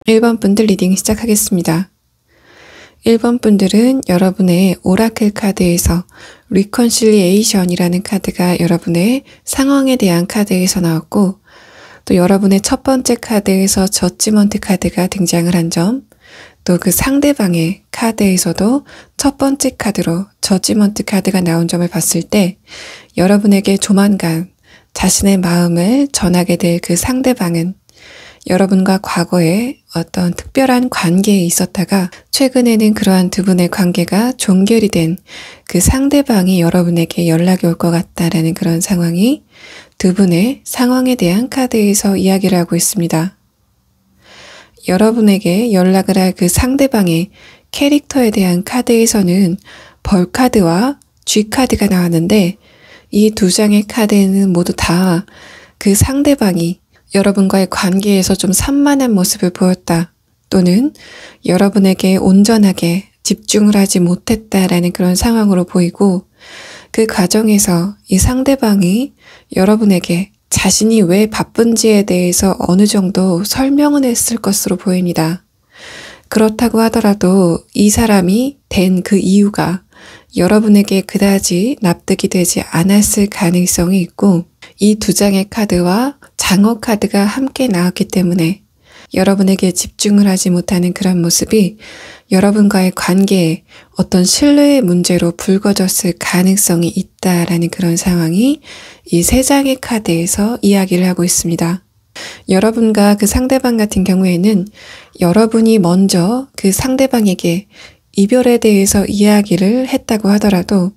1번 분들 리딩 시작하겠습니다. 1번 분들은 여러분의 오라클 카드에서 리컨실리에이션이라는 카드가 여러분의 상황에 대한 카드에서 나왔고, 또 여러분의 첫 번째 카드에서 저지먼트 카드가 등장을 한 점, 또 그 상대방의 카드에서도 첫 번째 카드로 저지먼트 카드가 나온 점을 봤을 때, 여러분에게 조만간 자신의 마음을 전하게 될 그 상대방은 여러분과 과거에 어떤 특별한 관계에 있었다가 최근에는 그러한 두 분의 관계가 종결이 된 그 상대방이 여러분에게 연락이 올 것 같다라는 그런 상황이 두 분의 상황에 대한 카드에서 이야기를 하고 있습니다. 여러분에게 연락을 할 그 상대방의 캐릭터에 대한 카드에서는 벌 카드와 G 카드가 나왔는데, 이 두 장의 카드에는 모두 다 그 상대방이 여러분과의 관계에서 좀 산만한 모습을 보였다, 또는 여러분에게 온전하게 집중을 하지 못했다라는 그런 상황으로 보이고, 그 과정에서 이 상대방이 여러분에게 자신이 왜 바쁜지에 대해서 어느 정도 설명을 했을 것으로 보입니다. 그렇다고 하더라도 이 사람이 된 그 이유가 여러분에게 그다지 납득이 되지 않았을 가능성이 있고, 이 두 장의 카드와 장어 카드가 함께 나왔기 때문에 여러분에게 집중을 하지 못하는 그런 모습이 여러분과의 관계에 어떤 신뢰의 문제로 불거졌을 가능성이 있다라는 그런 상황이 이 세 장의 카드에서 이야기를 하고 있습니다. 여러분과 그 상대방 같은 경우에는 여러분이 먼저 그 상대방에게 이별에 대해서 이야기를 했다고 하더라도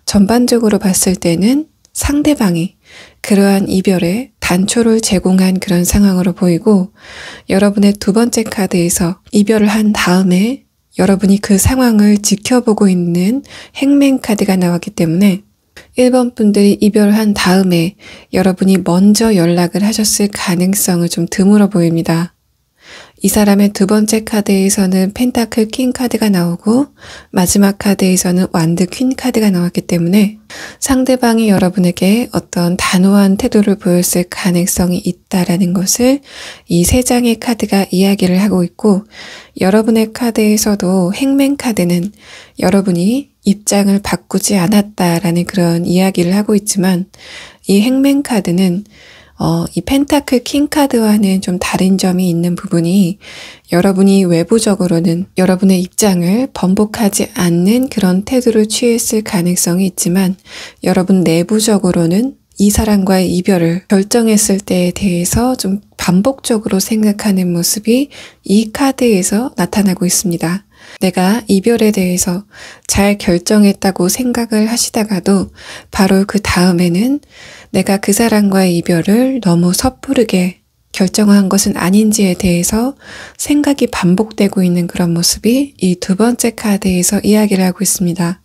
전반적으로 봤을 때는 상대방이 그러한 이별에 단초를 제공한 그런 상황으로 보이고, 여러분의 두 번째 카드에서 이별을 한 다음에 여러분이 그 상황을 지켜보고 있는 행맨 카드가 나왔기 때문에 1번 분들이 이별을 한 다음에 여러분이 먼저 연락을 하셨을 가능성을 좀 드물어 보입니다. 이 사람의 두 번째 카드에서는 펜타클 킹 카드가 나오고 마지막 카드에서는 완드 퀸 카드가 나왔기 때문에 상대방이 여러분에게 어떤 단호한 태도를 보였을 가능성이 있다라는 것을 이 세 장의 카드가 이야기를 하고 있고, 여러분의 카드에서도 행맨 카드는 여러분이 입장을 바꾸지 않았다라는 그런 이야기를 하고 있지만, 이 행맨 카드는 이 펜타클 킹 카드와는 좀 다른 점이 있는 부분이, 여러분이 외부적으로는 여러분의 입장을 번복하지 않는 그런 태도를 취했을 가능성이 있지만, 여러분 내부적으로는 이 사람과의 이별을 결정했을 때에 대해서 좀 반복적으로 생각하는 모습이 이 카드에서 나타나고 있습니다. 내가 이별에 대해서 잘 결정했다고 생각을 하시다가도 바로 그 다음에는 내가 그 사람과의 이별을 너무 섣부르게 결정한 것은 아닌지에 대해서 생각이 반복되고 있는 그런 모습이 이 두 번째 카드에서 이야기를 하고 있습니다.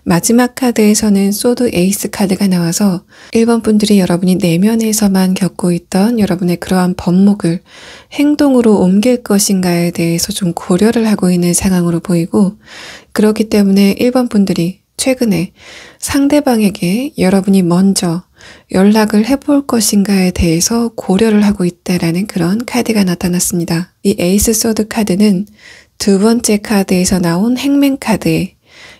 마지막 카드에서는 소드 에이스 카드가 나와서 1번 분들이 여러분이 내면에서만 겪고 있던 여러분의 그러한 번목을 행동으로 옮길 것인가에 대해서 좀 고려를 하고 있는 상황으로 보이고, 그렇기 때문에 1번 분들이 최근에 상대방에게 여러분이 먼저 연락을 해볼 것인가에 대해서 고려를 하고 있다라는 그런 카드가 나타났습니다. 이 에이스 소드 카드는 두 번째 카드에서 나온 행맨 카드에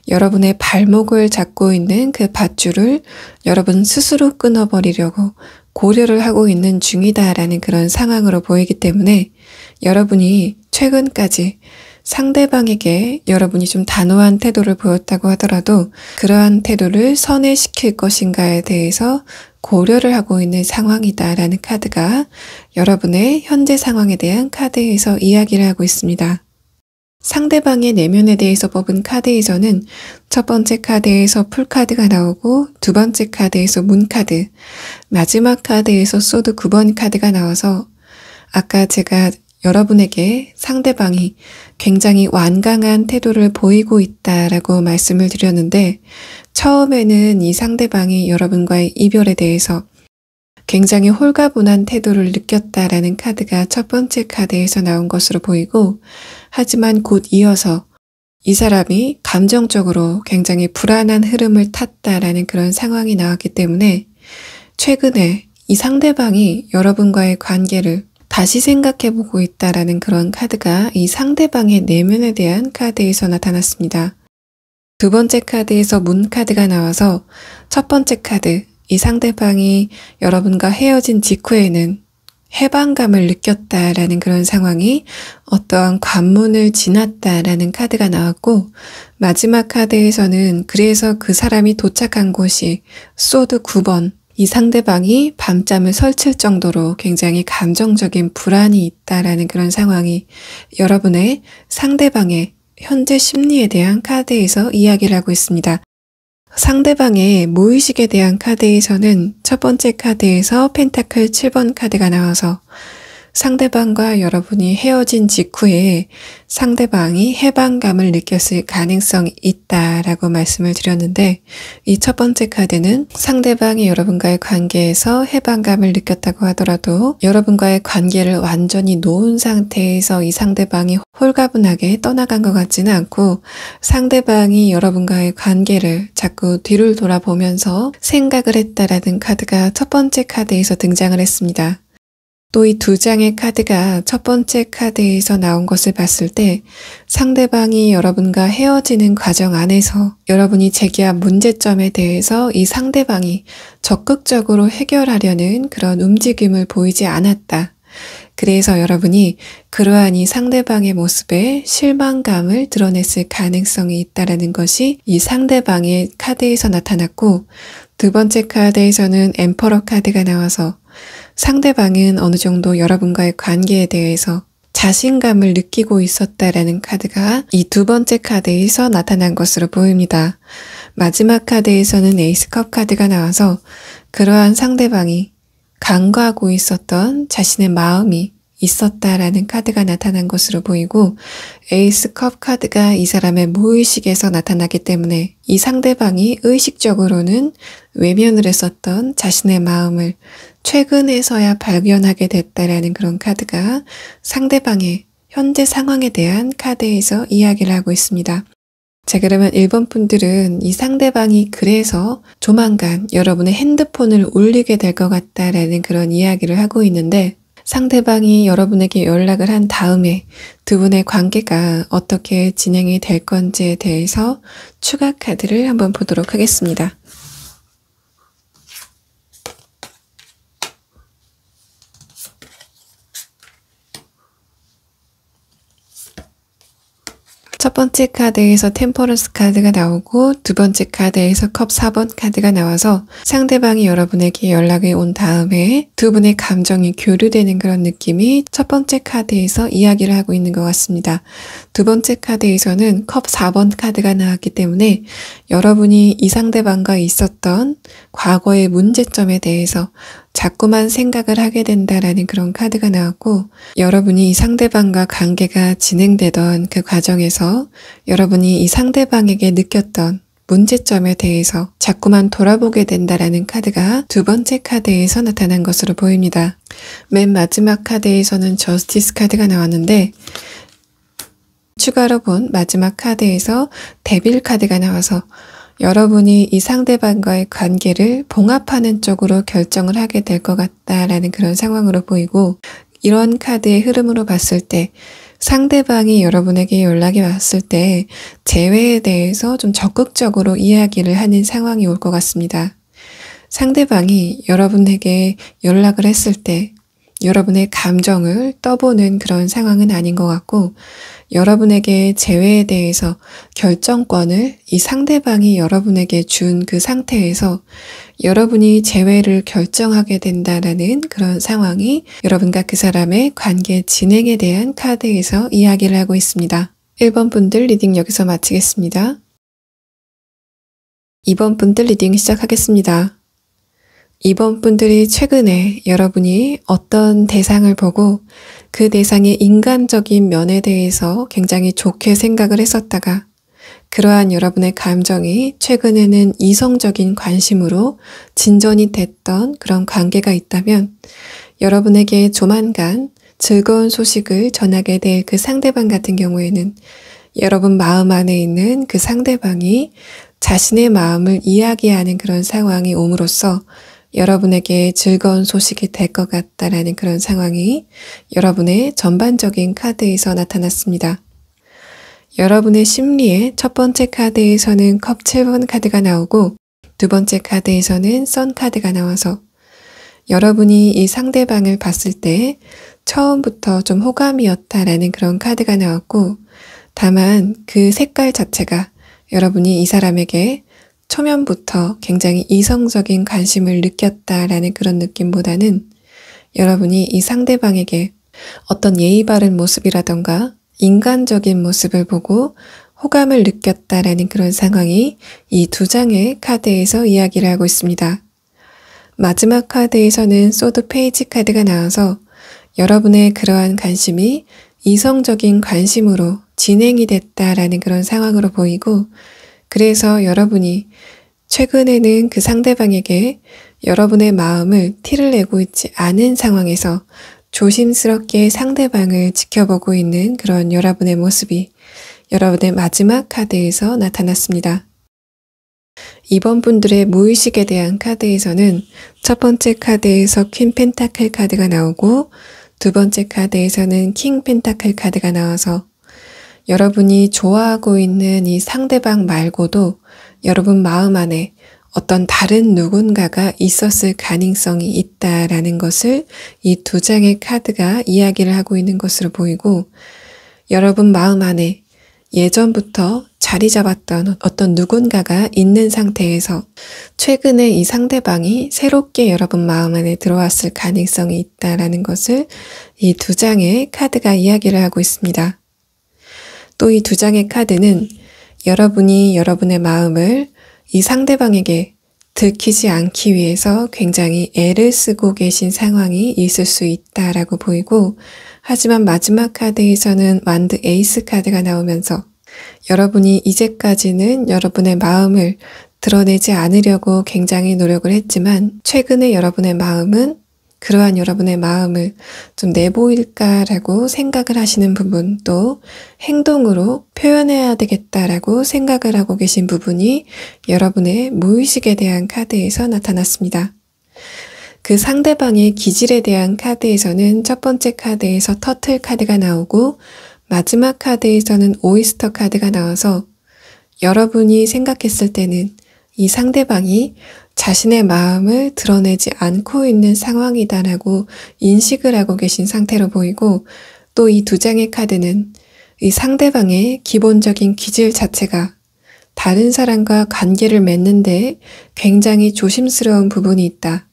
여러분의 발목을 잡고 있는 그 밧줄을 여러분 스스로 끊어버리려고 고려를 하고 있는 중이다라는 그런 상황으로 보이기 때문에, 여러분이 최근까지 상대방에게 여러분이 좀 단호한 태도를 보였다고 하더라도 그러한 태도를 선회시킬 것인가에 대해서 고려를 하고 있는 상황이다라는 카드가 여러분의 현재 상황에 대한 카드에서 이야기를 하고 있습니다. 상대방의 내면에 대해서 뽑은 카드에서는 첫 번째 카드에서 풀카드가 나오고 두 번째 카드에서 문카드, 마지막 카드에서 소드 9번 카드가 나와서, 아까 제가 여러분에게 상대방이 굉장히 완강한 태도를 보이고 있다라고 말씀을 드렸는데, 처음에는 이 상대방이 여러분과의 이별에 대해서 굉장히 홀가분한 태도를 느꼈다라는 카드가 첫 번째 카드에서 나온 것으로 보이고, 하지만 곧 이어서 이 사람이 감정적으로 굉장히 불안한 흐름을 탔다라는 그런 상황이 나왔기 때문에, 최근에 이 상대방이 여러분과의 관계를 다시 생각해보고 있다라는 그런 카드가 이 상대방의 내면에 대한 카드에서 나타났습니다. 두 번째 카드에서 문 카드가 나와서 첫 번째 카드, 이 상대방이 여러분과 헤어진 직후에는 해방감을 느꼈다라는 그런 상황이 어떠한 관문을 지났다라는 카드가 나왔고, 마지막 카드에서는 그래서 그 사람이 도착한 곳이 소드 9번, 이 상대방이 밤잠을 설칠 정도로 굉장히 감정적인 불안이 있다라는 그런 상황이 여러분의 상대방의 현재 심리에 대한 카드에서 이야기를 하고 있습니다. 상대방의 무의식에 대한 카드에서는 첫 번째 카드에서 펜타클 7번 카드가 나와서 상대방과 여러분이 헤어진 직후에 상대방이 해방감을 느꼈을 가능성이 있다라고 말씀을 드렸는데, 이 첫 번째 카드는 상대방이 여러분과의 관계에서 해방감을 느꼈다고 하더라도 여러분과의 관계를 완전히 놓은 상태에서 이 상대방이 홀가분하게 떠나간 것 같지는 않고, 상대방이 여러분과의 관계를 자꾸 뒤를 돌아보면서 생각을 했다라는 카드가 첫 번째 카드에서 등장을 했습니다. 또 이 두 장의 카드가 첫 번째 카드에서 나온 것을 봤을 때 상대방이 여러분과 헤어지는 과정 안에서 여러분이 제기한 문제점에 대해서 이 상대방이 적극적으로 해결하려는 그런 움직임을 보이지 않았다. 그래서 여러분이 그러한 이 상대방의 모습에 실망감을 드러냈을 가능성이 있다는 것이 이 상대방의 카드에서 나타났고, 두 번째 카드에서는 엠퍼러 카드가 나와서 상대방은 어느 정도 여러분과의 관계에 대해서 자신감을 느끼고 있었다라는 카드가 이 두 번째 카드에서 나타난 것으로 보입니다. 마지막 카드에서는 에이스컵 카드가 나와서 그러한 상대방이 간과하고 있었던 자신의 마음이 있었다라는 카드가 나타난 것으로 보이고, 에이스컵 카드가 이 사람의 무의식에서 나타나기 때문에 이 상대방이 의식적으로는 외면을 했었던 자신의 마음을 최근에서야 발견하게 됐다라는 그런 카드가 상대방의 현재 상황에 대한 카드에서 이야기를 하고 있습니다. 자, 그러면 1번 분들은 이 상대방이 그래서 조만간 여러분의 핸드폰을 울리게 될 것 같다라는 그런 이야기를 하고 있는데, 상대방이 여러분에게 연락을 한 다음에 두 분의 관계가 어떻게 진행이 될 건지에 대해서 추가 카드를 한번 보도록 하겠습니다. 첫 번째 카드에서 템퍼런스 카드가 나오고 두 번째 카드에서 컵 4번 카드가 나와서 상대방이 여러분에게 연락이 온 다음에 두 분의 감정이 교류되는 그런 느낌이 첫 번째 카드에서 이야기를 하고 있는 것 같습니다. 두 번째 카드에서는 컵 4번 카드가 나왔기 때문에 여러분이 이 상대방과 있었던 과거의 문제점에 대해서 자꾸만 생각을 하게 된다라는 그런 카드가 나왔고, 여러분이 이 상대방과 관계가 진행되던 그 과정에서 여러분이 이 상대방에게 느꼈던 문제점에 대해서 자꾸만 돌아보게 된다라는 카드가 두 번째 카드에서 나타난 것으로 보입니다. 맨 마지막 카드에서는 저스티스 카드가 나왔는데, 추가로 본 마지막 카드에서 데빌 카드가 나와서 여러분이 이 상대방과의 관계를 봉합하는 쪽으로 결정을 하게 될 것 같다라는 그런 상황으로 보이고, 이런 카드의 흐름으로 봤을 때 상대방이 여러분에게 연락이 왔을 때 재회에 대해서 좀 적극적으로 이야기를 하는 상황이 올 것 같습니다. 상대방이 여러분에게 연락을 했을 때 여러분의 감정을 떠보는 그런 상황은 아닌 것 같고, 여러분에게 재회에 대해서 결정권을 이 상대방이 여러분에게 준 그 상태에서 여러분이 재회를 결정하게 된다라는 그런 상황이 여러분과 그 사람의 관계 진행에 대한 카드에서 이야기를 하고 있습니다. 1번 분들 리딩 여기서 마치겠습니다. 2번 분들 리딩 시작하겠습니다. 2번 분들이 최근에 여러분이 어떤 대상을 보고 그 대상의 인간적인 면에 대해서 굉장히 좋게 생각을 했었다가 그러한 여러분의 감정이 최근에는 이성적인 관심으로 진전이 됐던 그런 관계가 있다면 여러분에게 조만간 즐거운 소식을 전하게 될 그 상대방 같은 경우에는 여러분 마음 안에 있는 그 상대방이 자신의 마음을 이야기하는 그런 상황이 옴으로써 여러분에게 즐거운 소식이 될 것 같다라는 그런 상황이 여러분의 전반적인 카드에서 나타났습니다. 여러분의 심리의 첫 번째 카드에서는 컵 7번 카드가 나오고 두 번째 카드에서는 선 카드가 나와서 여러분이 이 상대방을 봤을 때 처음부터 좀 호감이었다라는 그런 카드가 나왔고, 다만 그 색깔 자체가 여러분이 이 사람에게 초면부터 굉장히 이성적인 관심을 느꼈다라는 그런 느낌보다는 여러분이 이 상대방에게 어떤 예의 바른 모습이라던가 인간적인 모습을 보고 호감을 느꼈다라는 그런 상황이 이 두 장의 카드에서 이야기를 하고 있습니다. 마지막 카드에서는 소드 페이지 카드가 나와서 여러분의 그러한 관심이 이성적인 관심으로 진행이 됐다라는 그런 상황으로 보이고, 그래서 여러분이 최근에는 그 상대방에게 여러분의 마음을 티를 내고 있지 않은 상황에서 조심스럽게 상대방을 지켜보고 있는 그런 여러분의 모습이 여러분의 마지막 카드에서 나타났습니다. 이번 분들의 무의식에 대한 카드에서는 첫 번째 카드에서 퀸 펜타클 카드가 나오고 두 번째 카드에서는 킹 펜타클 카드가 나와서 여러분이 좋아하고 있는 이 상대방 말고도 여러분 마음 안에 어떤 다른 누군가가 있었을 가능성이 있다라는 것을 이 두 장의 카드가 이야기를 하고 있는 것으로 보이고, 여러분 마음 안에 예전부터 자리 잡았던 어떤 누군가가 있는 상태에서 최근에 이 상대방이 새롭게 여러분 마음 안에 들어왔을 가능성이 있다라는 것을 이 두 장의 카드가 이야기를 하고 있습니다. 또 이 두 장의 카드는 여러분이 여러분의 마음을 이 상대방에게 들키지 않기 위해서 굉장히 애를 쓰고 계신 상황이 있을 수 있다라고 보이고, 하지만 마지막 카드에서는 완드 에이스 카드가 나오면서 여러분이 이제까지는 여러분의 마음을 드러내지 않으려고 굉장히 노력을 했지만 최근에 여러분의 마음은 그러한 여러분의 마음을 좀 내보일까라고 생각을 하시는 부분, 또 행동으로 표현해야 되겠다라고 생각을 하고 계신 부분이 여러분의 무의식에 대한 카드에서 나타났습니다. 그 상대방의 기질에 대한 카드에서는 첫 번째 카드에서 터틀 카드가 나오고 마지막 카드에서는 오이스터 카드가 나와서 여러분이 생각했을 때는 이 상대방이 자신의 마음을 드러내지 않고 있는 상황이다라고 인식을 하고 계신 상태로 보이고, 또 이 두 장의 카드는 이 상대방의 기본적인 기질 자체가 다른 사람과 관계를 맺는데 굉장히 조심스러운 부분이 있다.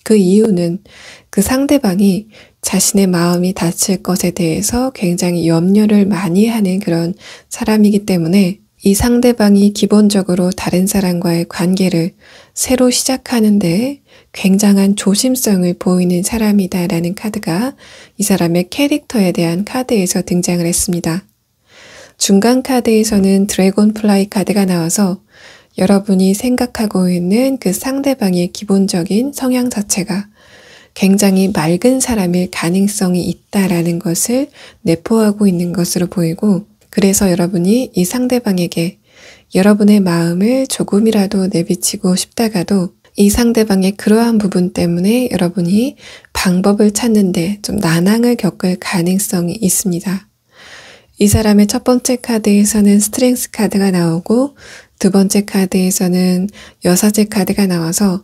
그 이유는 그 상대방이 자신의 마음이 다칠 것에 대해서 굉장히 염려를 많이 하는 그런 사람이기 때문에 이 상대방이 기본적으로 다른 사람과의 관계를 새로 시작하는데 굉장한 조심성을 보이는 사람이다라는 카드가 이 사람의 캐릭터에 대한 카드에서 등장을 했습니다. 중간 카드에서는 드래곤 플라이 카드가 나와서 여러분이 생각하고 있는 그 상대방의 기본적인 성향 자체가 굉장히 맑은 사람일 가능성이 있다라는 것을 내포하고 있는 것으로 보이고, 그래서 여러분이 이 상대방에게 여러분의 마음을 조금이라도 내비치고 싶다가도 이 상대방의 그러한 부분 때문에 여러분이 방법을 찾는데 좀 난항을 겪을 가능성이 있습니다. 이 사람의 첫 번째 카드에서는 스트렝스 카드가 나오고 두 번째 카드에서는 여사제 카드가 나와서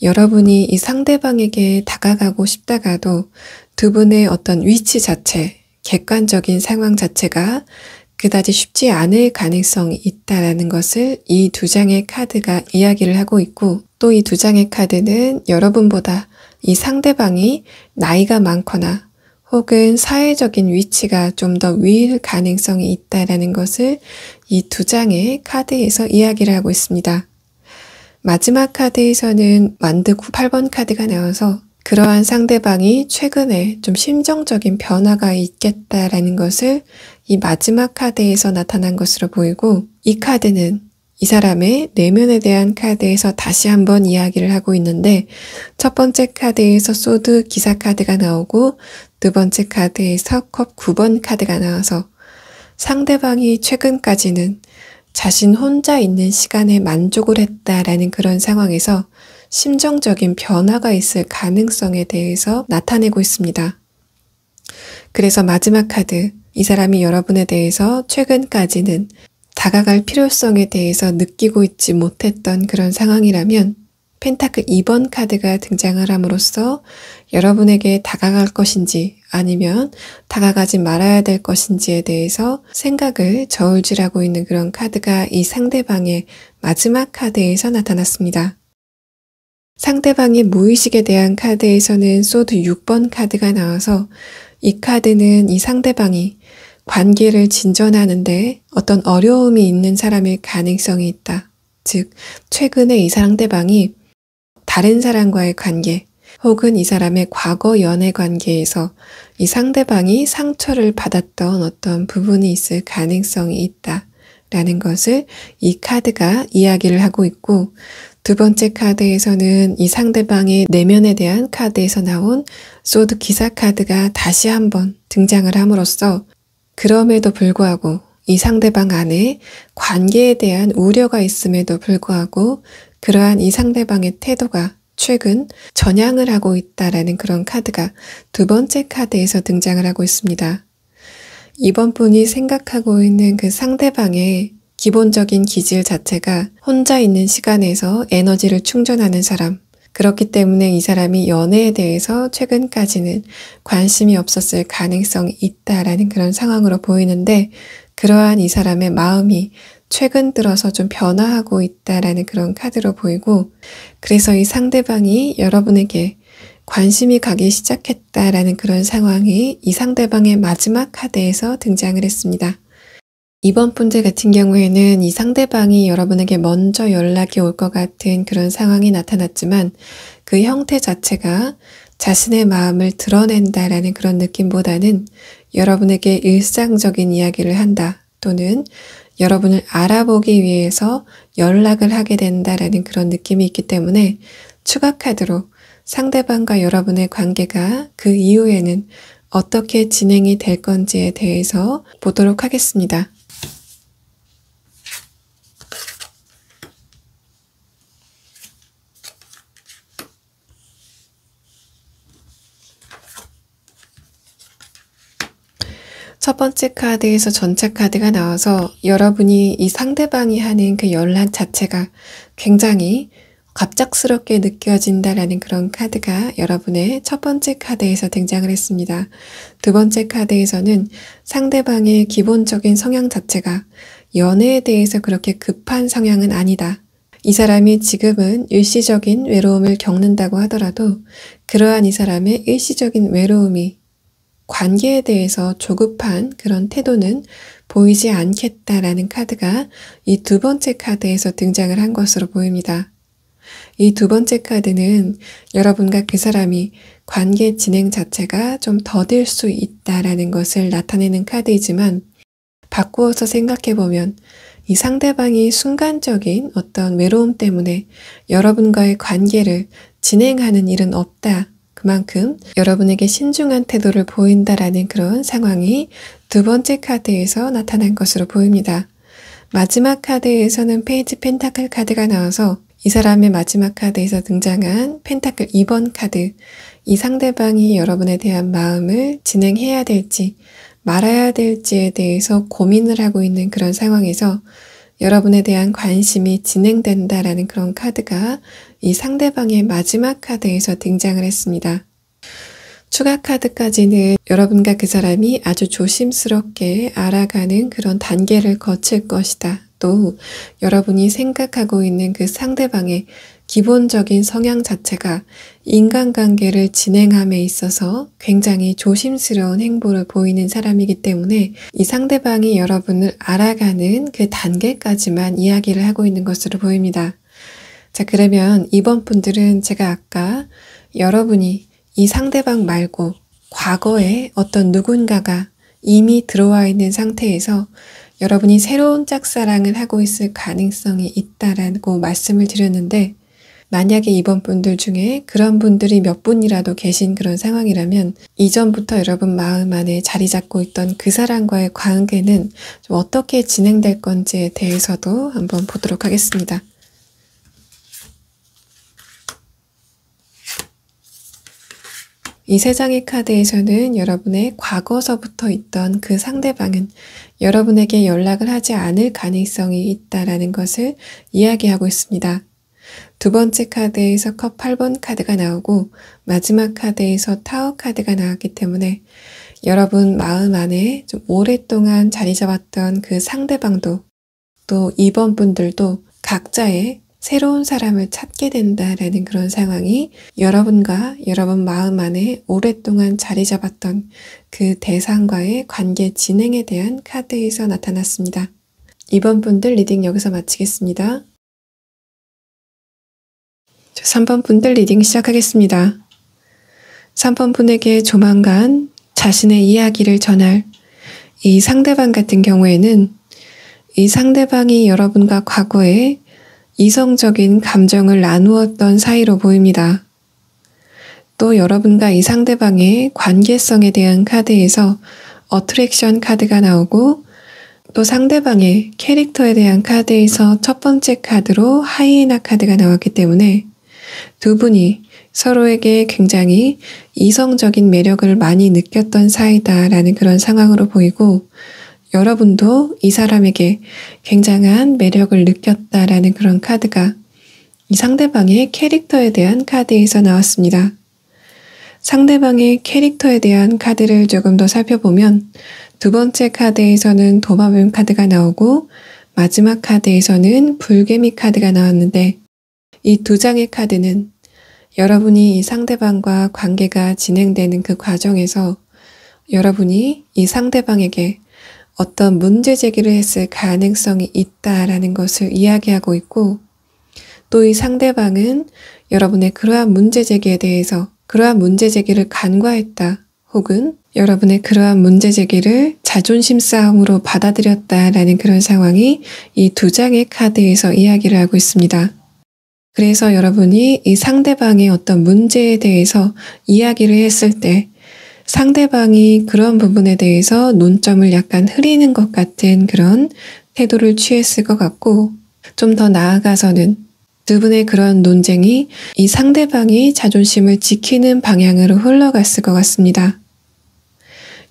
여러분이 이 상대방에게 다가가고 싶다가도 두 분의 어떤 위치 자체, 객관적인 상황 자체가 그다지 쉽지 않을 가능성이 있다라는 것을 이 두 장의 카드가 이야기를 하고 있고, 또 이 두 장의 카드는 여러분보다 이 상대방이 나이가 많거나 혹은 사회적인 위치가 좀 더 위일 가능성이 있다라는 것을 이 두 장의 카드에서 이야기를 하고 있습니다. 마지막 카드에서는 완드 8번 카드가 나와서 그러한 상대방이 최근에 좀 심정적인 변화가 있겠다라는 것을 이 마지막 카드에서 나타난 것으로 보이고, 이 카드는 이 사람의 내면에 대한 카드에서 다시 한번 이야기를 하고 있는데, 첫 번째 카드에서 소드 기사 카드가 나오고 두 번째 카드에서 컵 9번 카드가 나와서 상대방이 최근까지는 자신 혼자 있는 시간에 만족을 했다라는 그런 상황에서 심정적인 변화가 있을 가능성에 대해서 나타내고 있습니다. 그래서 마지막 카드, 이 사람이 여러분에 대해서 최근까지는 다가갈 필요성에 대해서 느끼고 있지 못했던 그런 상황이라면 펜타클 2번 카드가 등장을 함으로써 여러분에게 다가갈 것인지 아니면 다가가지 말아야 될 것인지에 대해서 생각을 저울질하고 있는 그런 카드가 이 상대방의 마지막 카드에서 나타났습니다. 상대방의 무의식에 대한 카드에서는 소드 6번 카드가 나와서 이 카드는 이 상대방이 관계를 진전하는데 어떤 어려움이 있는 사람일 가능성이 있다. 즉, 최근에 이 상대방이 다른 사람과의 관계 혹은 이 사람의 과거 연애 관계에서 이 상대방이 상처를 받았던 어떤 부분이 있을 가능성이 있다라는 것을 이 카드가 이야기를 하고 있고, 두 번째 카드에서는 이 상대방의 내면에 대한 카드에서 나온 소드 기사 카드가 다시 한번 등장을 함으로써 그럼에도 불구하고 이 상대방 안에 관계에 대한 우려가 있음에도 불구하고 그러한 이 상대방의 태도가 최근 전향을 하고 있다라는 그런 카드가 두 번째 카드에서 등장을 하고 있습니다. 이번 분이 생각하고 있는 그 상대방의 기본적인 기질 자체가 혼자 있는 시간에서 에너지를 충전하는 사람, 그렇기 때문에 이 사람이 연애에 대해서 최근까지는 관심이 없었을 가능성이 있다라는 그런 상황으로 보이는데, 그러한 이 사람의 마음이 최근 들어서 좀 변화하고 있다라는 그런 카드로 보이고, 그래서 이 상대방이 여러분에게 관심이 가기 시작했다라는 그런 상황이 이 상대방의 마지막 카드에서 등장을 했습니다. 이번 분들 같은 경우에는 이 상대방이 여러분에게 먼저 연락이 올 것 같은 그런 상황이 나타났지만 그 형태 자체가 자신의 마음을 드러낸다라는 그런 느낌보다는 여러분에게 일상적인 이야기를 한다 또는 여러분을 알아보기 위해서 연락을 하게 된다라는 그런 느낌이 있기 때문에 추가 카드로 상대방과 여러분의 관계가 그 이후에는 어떻게 진행이 될 건지에 대해서 보도록 하겠습니다. 첫 번째 카드에서 전차 카드가 나와서 여러분이 이 상대방이 하는 그 연락 자체가 굉장히 갑작스럽게 느껴진다라는 그런 카드가 여러분의 첫 번째 카드에서 등장을 했습니다. 두 번째 카드에서는 상대방의 기본적인 성향 자체가 연애에 대해서 그렇게 급한 성향은 아니다. 이 사람이 지금은 일시적인 외로움을 겪는다고 하더라도 그러한 이 사람의 일시적인 외로움이 관계에 대해서 조급한 그런 태도는 보이지 않겠다라는 카드가 이 두 번째 카드에서 등장을 한 것으로 보입니다. 이 두 번째 카드는 여러분과 그 사람이 관계 진행 자체가 좀 더딜 수 있다라는 것을 나타내는 카드이지만 바꾸어서 생각해보면 이 상대방이 순간적인 어떤 외로움 때문에 여러분과의 관계를 진행하는 일은 없다. 그만큼 여러분에게 신중한 태도를 보인다라는 그런 상황이 두 번째 카드에서 나타난 것으로 보입니다. 마지막 카드에서는 페이지 펜타클 카드가 나와서 이 사람의 마지막 카드에서 등장한 펜타클 2번 카드, 이 상대방이 여러분에 대한 마음을 진행해야 될지 말아야 될지에 대해서 고민을 하고 있는 그런 상황에서 여러분에 대한 관심이 진행된다라는 그런 카드가 이 상대방의 마지막 카드에서 등장을 했습니다. 추가 카드까지는 여러분과 그 사람이 아주 조심스럽게 알아가는 그런 단계를 거칠 것이다. 또 여러분이 생각하고 있는 그 상대방의 기본적인 성향 자체가 인간관계를 진행함에 있어서 굉장히 조심스러운 행보를 보이는 사람이기 때문에 이 상대방이 여러분을 알아가는 그 단계까지만 이야기를 하고 있는 것으로 보입니다. 자, 그러면 이번 분들은 제가 아까 여러분이 이 상대방 말고 과거에 어떤 누군가가 이미 들어와 있는 상태에서 여러분이 새로운 짝사랑을 하고 있을 가능성이 있다라고 말씀을 드렸는데, 만약에 이번 분들 중에 그런 분들이 몇 분이라도 계신 그런 상황이라면 이전부터 여러분 마음 안에 자리 잡고 있던 그 사람과의 관계는 좀 어떻게 진행될 건지에 대해서도 한번 보도록 하겠습니다. 이 세 장의 카드에서는 여러분의 과거서부터 있던 그 상대방은 여러분에게 연락을 하지 않을 가능성이 있다라는 것을 이야기하고 있습니다. 두 번째 카드에서 컵 8번 카드가 나오고 마지막 카드에서 타워 카드가 나왔기 때문에 여러분 마음 안에 좀 오랫동안 자리 잡았던 그 상대방도 또 2번 분들도 각자의 새로운 사람을 찾게 된다라는 그런 상황이 여러분과 여러분 마음 안에 오랫동안 자리 잡았던 그 대상과의 관계 진행에 대한 카드에서 나타났습니다. 2번 분들 리딩 여기서 마치겠습니다. 3번 분들 리딩 시작하겠습니다. 3번 분에게 조만간 자신의 이야기를 전할 이 상대방 같은 경우에는 이 상대방이 여러분과 과거에 이성적인 감정을 나누었던 사이로 보입니다. 또 여러분과 이 상대방의 관계성에 대한 카드에서 어트랙션 카드가 나오고 또 상대방의 캐릭터에 대한 카드에서 첫 번째 카드로 하이에나 카드가 나왔기 때문에 두 분이 서로에게 굉장히 이성적인 매력을 많이 느꼈던 사이다라는 그런 상황으로 보이고 여러분도 이 사람에게 굉장한 매력을 느꼈다라는 그런 카드가 이 상대방의 캐릭터에 대한 카드에서 나왔습니다. 상대방의 캐릭터에 대한 카드를 조금 더 살펴보면 두 번째 카드에서는 도마뱀 카드가 나오고 마지막 카드에서는 불개미 카드가 나왔는데 이 두 장의 카드는 여러분이 이 상대방과 관계가 진행되는 그 과정에서 여러분이 이 상대방에게 어떤 문제 제기를 했을 가능성이 있다라는 것을 이야기하고 있고 또 이 상대방은 여러분의 그러한 문제 제기에 대해서 그러한 문제 제기를 간과했다 혹은 여러분의 그러한 문제 제기를 자존심 싸움으로 받아들였다라는 그런 상황이 이 두 장의 카드에서 이야기를 하고 있습니다. 그래서 여러분이 이 상대방의 어떤 문제에 대해서 이야기를 했을 때 상대방이 그런 부분에 대해서 논점을 약간 흐리는 것 같은 그런 태도를 취했을 것 같고 좀 더 나아가서는 두 분의 그런 논쟁이 이 상대방이 자존심을 지키는 방향으로 흘러갔을 것 같습니다.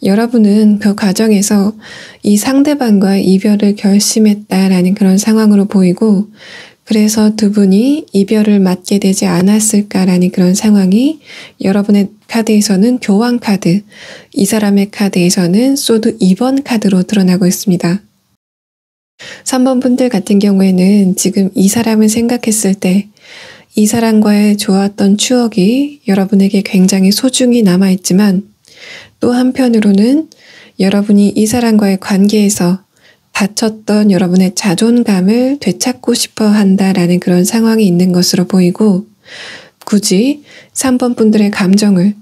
여러분은 그 과정에서 이 상대방과 이별을 결심했다라는 그런 상황으로 보이고 그래서 두 분이 이별을 맞게 되지 않았을까라는 그런 상황이 여러분의 카드에서는 교황 카드, 이 사람의 카드에서는 소드 2번 카드로 드러나고 있습니다. 3번 분들 같은 경우에는 지금 이 사람을 생각했을 때 이 사람과의 좋았던 추억이 여러분에게 굉장히 소중히 남아있지만 또 한편으로는 여러분이 이 사람과의 관계에서 다쳤던 여러분의 자존감을 되찾고 싶어 한다라는 그런 상황이 있는 것으로 보이고 굳이 3번 분들의 감정을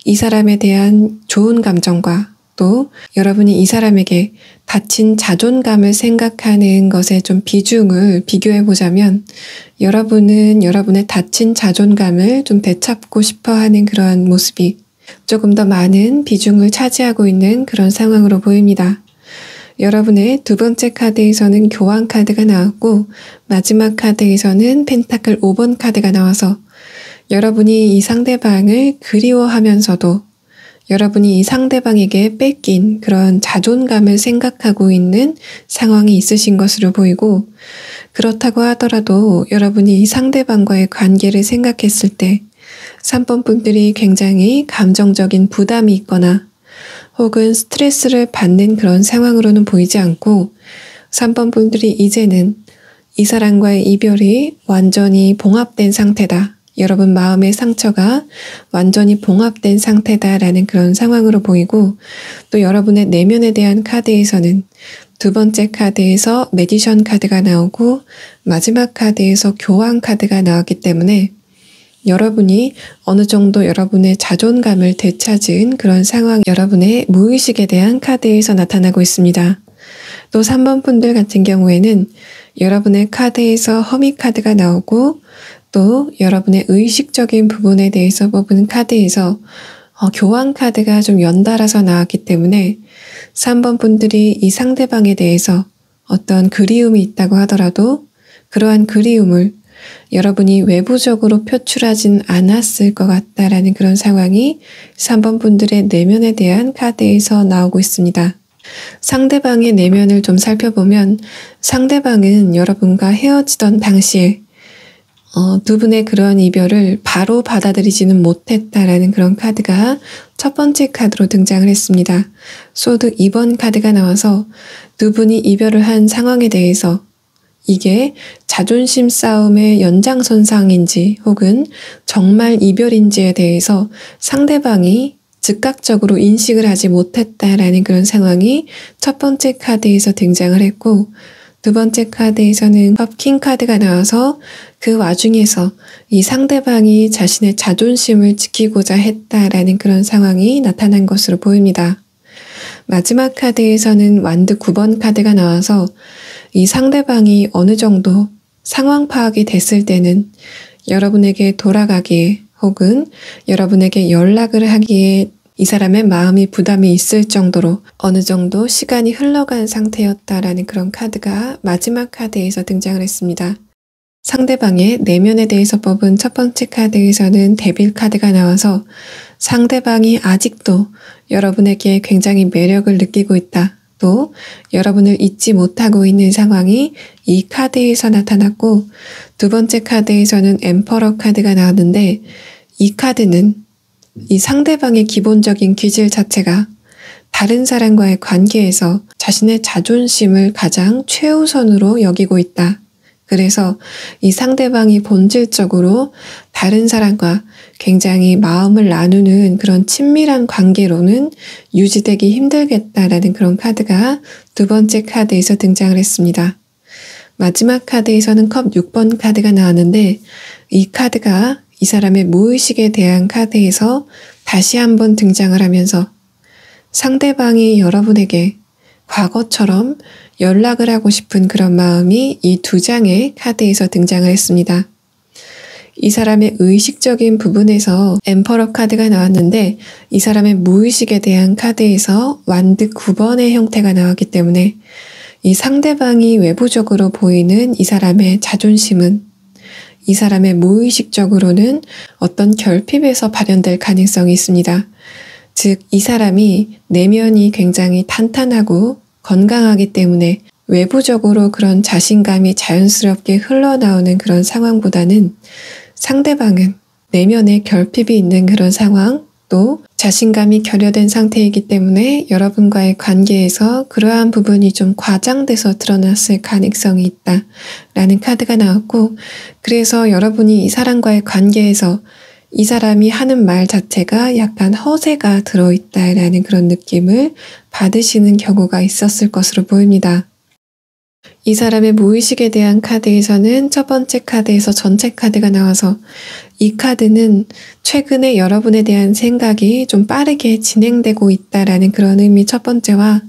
이 사람에 대한 좋은 감정과 또 여러분이 이 사람에게 다친 자존감을 생각하는 것에 좀 비중을 비교해 보자면 여러분은 여러분의 다친 자존감을 좀 되찾고 싶어 하는 그러한 모습이 조금 더 많은 비중을 차지하고 있는 그런 상황으로 보입니다. 여러분의 두 번째 카드에서는 교황 카드가 나왔고 마지막 카드에서는 펜타클 5번 카드가 나와서 여러분이 이 상대방을 그리워하면서도 여러분이 이 상대방에게 뺏긴 그런 자존감을 생각하고 있는 상황이 있으신 것으로 보이고 그렇다고 하더라도 여러분이 이 상대방과의 관계를 생각했을 때 3번 분들이 굉장히 감정적인 부담이 있거나 혹은 스트레스를 받는 그런 상황으로는 보이지 않고 3번 분들이 이제는 이 사람과의 이별이 완전히 봉합된 상태다. 여러분 마음의 상처가 완전히 봉합된 상태다라는 그런 상황으로 보이고 또 여러분의 내면에 대한 카드에서는 두 번째 카드에서 매지션 카드가 나오고 마지막 카드에서 교황 카드가 나왔기 때문에 여러분이 어느 정도 여러분의 자존감을 되찾은 그런 상황 여러분의 무의식에 대한 카드에서 나타나고 있습니다. 또 3번 분들 같은 경우에는 여러분의 카드에서 허미 카드가 나오고 또 여러분의 의식적인 부분에 대해서 뽑은 카드에서 교황 카드가 좀 연달아서 나왔기 때문에 3번 분들이 이 상대방에 대해서 어떤 그리움이 있다고 하더라도 그러한 그리움을 여러분이 외부적으로 표출하진 않았을 것 같다라는 그런 상황이 3번 분들의 내면에 대한 카드에서 나오고 있습니다. 상대방의 내면을 좀 살펴보면 상대방은 여러분과 헤어지던 당시에 두 분의 그런 이별을 바로 받아들이지는 못했다라는 그런 카드가 첫 번째 카드로 등장을 했습니다. 소드 2번 카드가 나와서 두 분이 이별을 한 상황에 대해서 이게 자존심 싸움의 연장선상인지 혹은 정말 이별인지에 대해서 상대방이 즉각적으로 인식을 하지 못했다라는 그런 상황이 첫 번째 카드에서 등장을 했고, 두 번째 카드에서는 팝킹 카드가 나와서 그 와중에서 이 상대방이 자신의 자존심을 지키고자 했다라는 그런 상황이 나타난 것으로 보입니다. 마지막 카드에서는 완드 9번 카드가 나와서 이 상대방이 어느 정도 상황 파악이 됐을 때는 여러분에게 돌아가기에 혹은 여러분에게 연락을 하기에 이 사람의 마음이 부담이 있을 정도로 어느 정도 시간이 흘러간 상태였다라는 그런 카드가 마지막 카드에서 등장을 했습니다. 상대방의 내면에 대해서 뽑은 첫 번째 카드에서는 데빌 카드가 나와서 상대방이 아직도 여러분에게 굉장히 매력을 느끼고 있다. 또 여러분을 잊지 못하고 있는 상황이 이 카드에서 나타났고, 두 번째 카드에서는 엠퍼러 카드가 나왔는데 이 카드는 이 상대방의 기본적인 기질 자체가 다른 사람과의 관계에서 자신의 자존심을 가장 최우선으로 여기고 있다. 그래서 이 상대방이 본질적으로 다른 사람과 굉장히 마음을 나누는 그런 친밀한 관계로는 유지되기 힘들겠다라는 그런 카드가 두 번째 카드에서 등장을 했습니다. 마지막 카드에서는 컵 6번 카드가 나왔는데 이 카드가 이 사람의 무의식에 대한 카드에서 다시 한번 등장을 하면서 상대방이 여러분에게 과거처럼 연락을 하고 싶은 그런 마음이 이 두 장의 카드에서 등장을 했습니다. 이 사람의 의식적인 부분에서 엠퍼러 카드가 나왔는데 이 사람의 무의식에 대한 카드에서 완드 9번의 형태가 나왔기 때문에 이 상대방이 외부적으로 보이는 이 사람의 자존심은 이 사람의 무의식적으로는 어떤 결핍에서 발현될 가능성이 있습니다. 즉, 이 사람이 내면이 굉장히 탄탄하고 건강하기 때문에 외부적으로 그런 자신감이 자연스럽게 흘러나오는 그런 상황보다는 상대방은 내면에 결핍이 있는 그런 상황, 또 자신감이 결여된 상태이기 때문에 여러분과의 관계에서 그러한 부분이 좀 과장돼서 드러났을 가능성이 있다라는 카드가 나왔고, 그래서 여러분이 이 사람과의 관계에서 이 사람이 하는 말 자체가 약간 허세가 들어있다라는 그런 느낌을 받으시는 경우가 있었을 것으로 보입니다. 이 사람의 무의식에 대한 카드에서는 첫 번째 카드에서 전체 카드가 나와서 이 카드는 최근에 여러분에 대한 생각이 좀 빠르게 진행되고 있다라는 그런 의미 첫 번째와,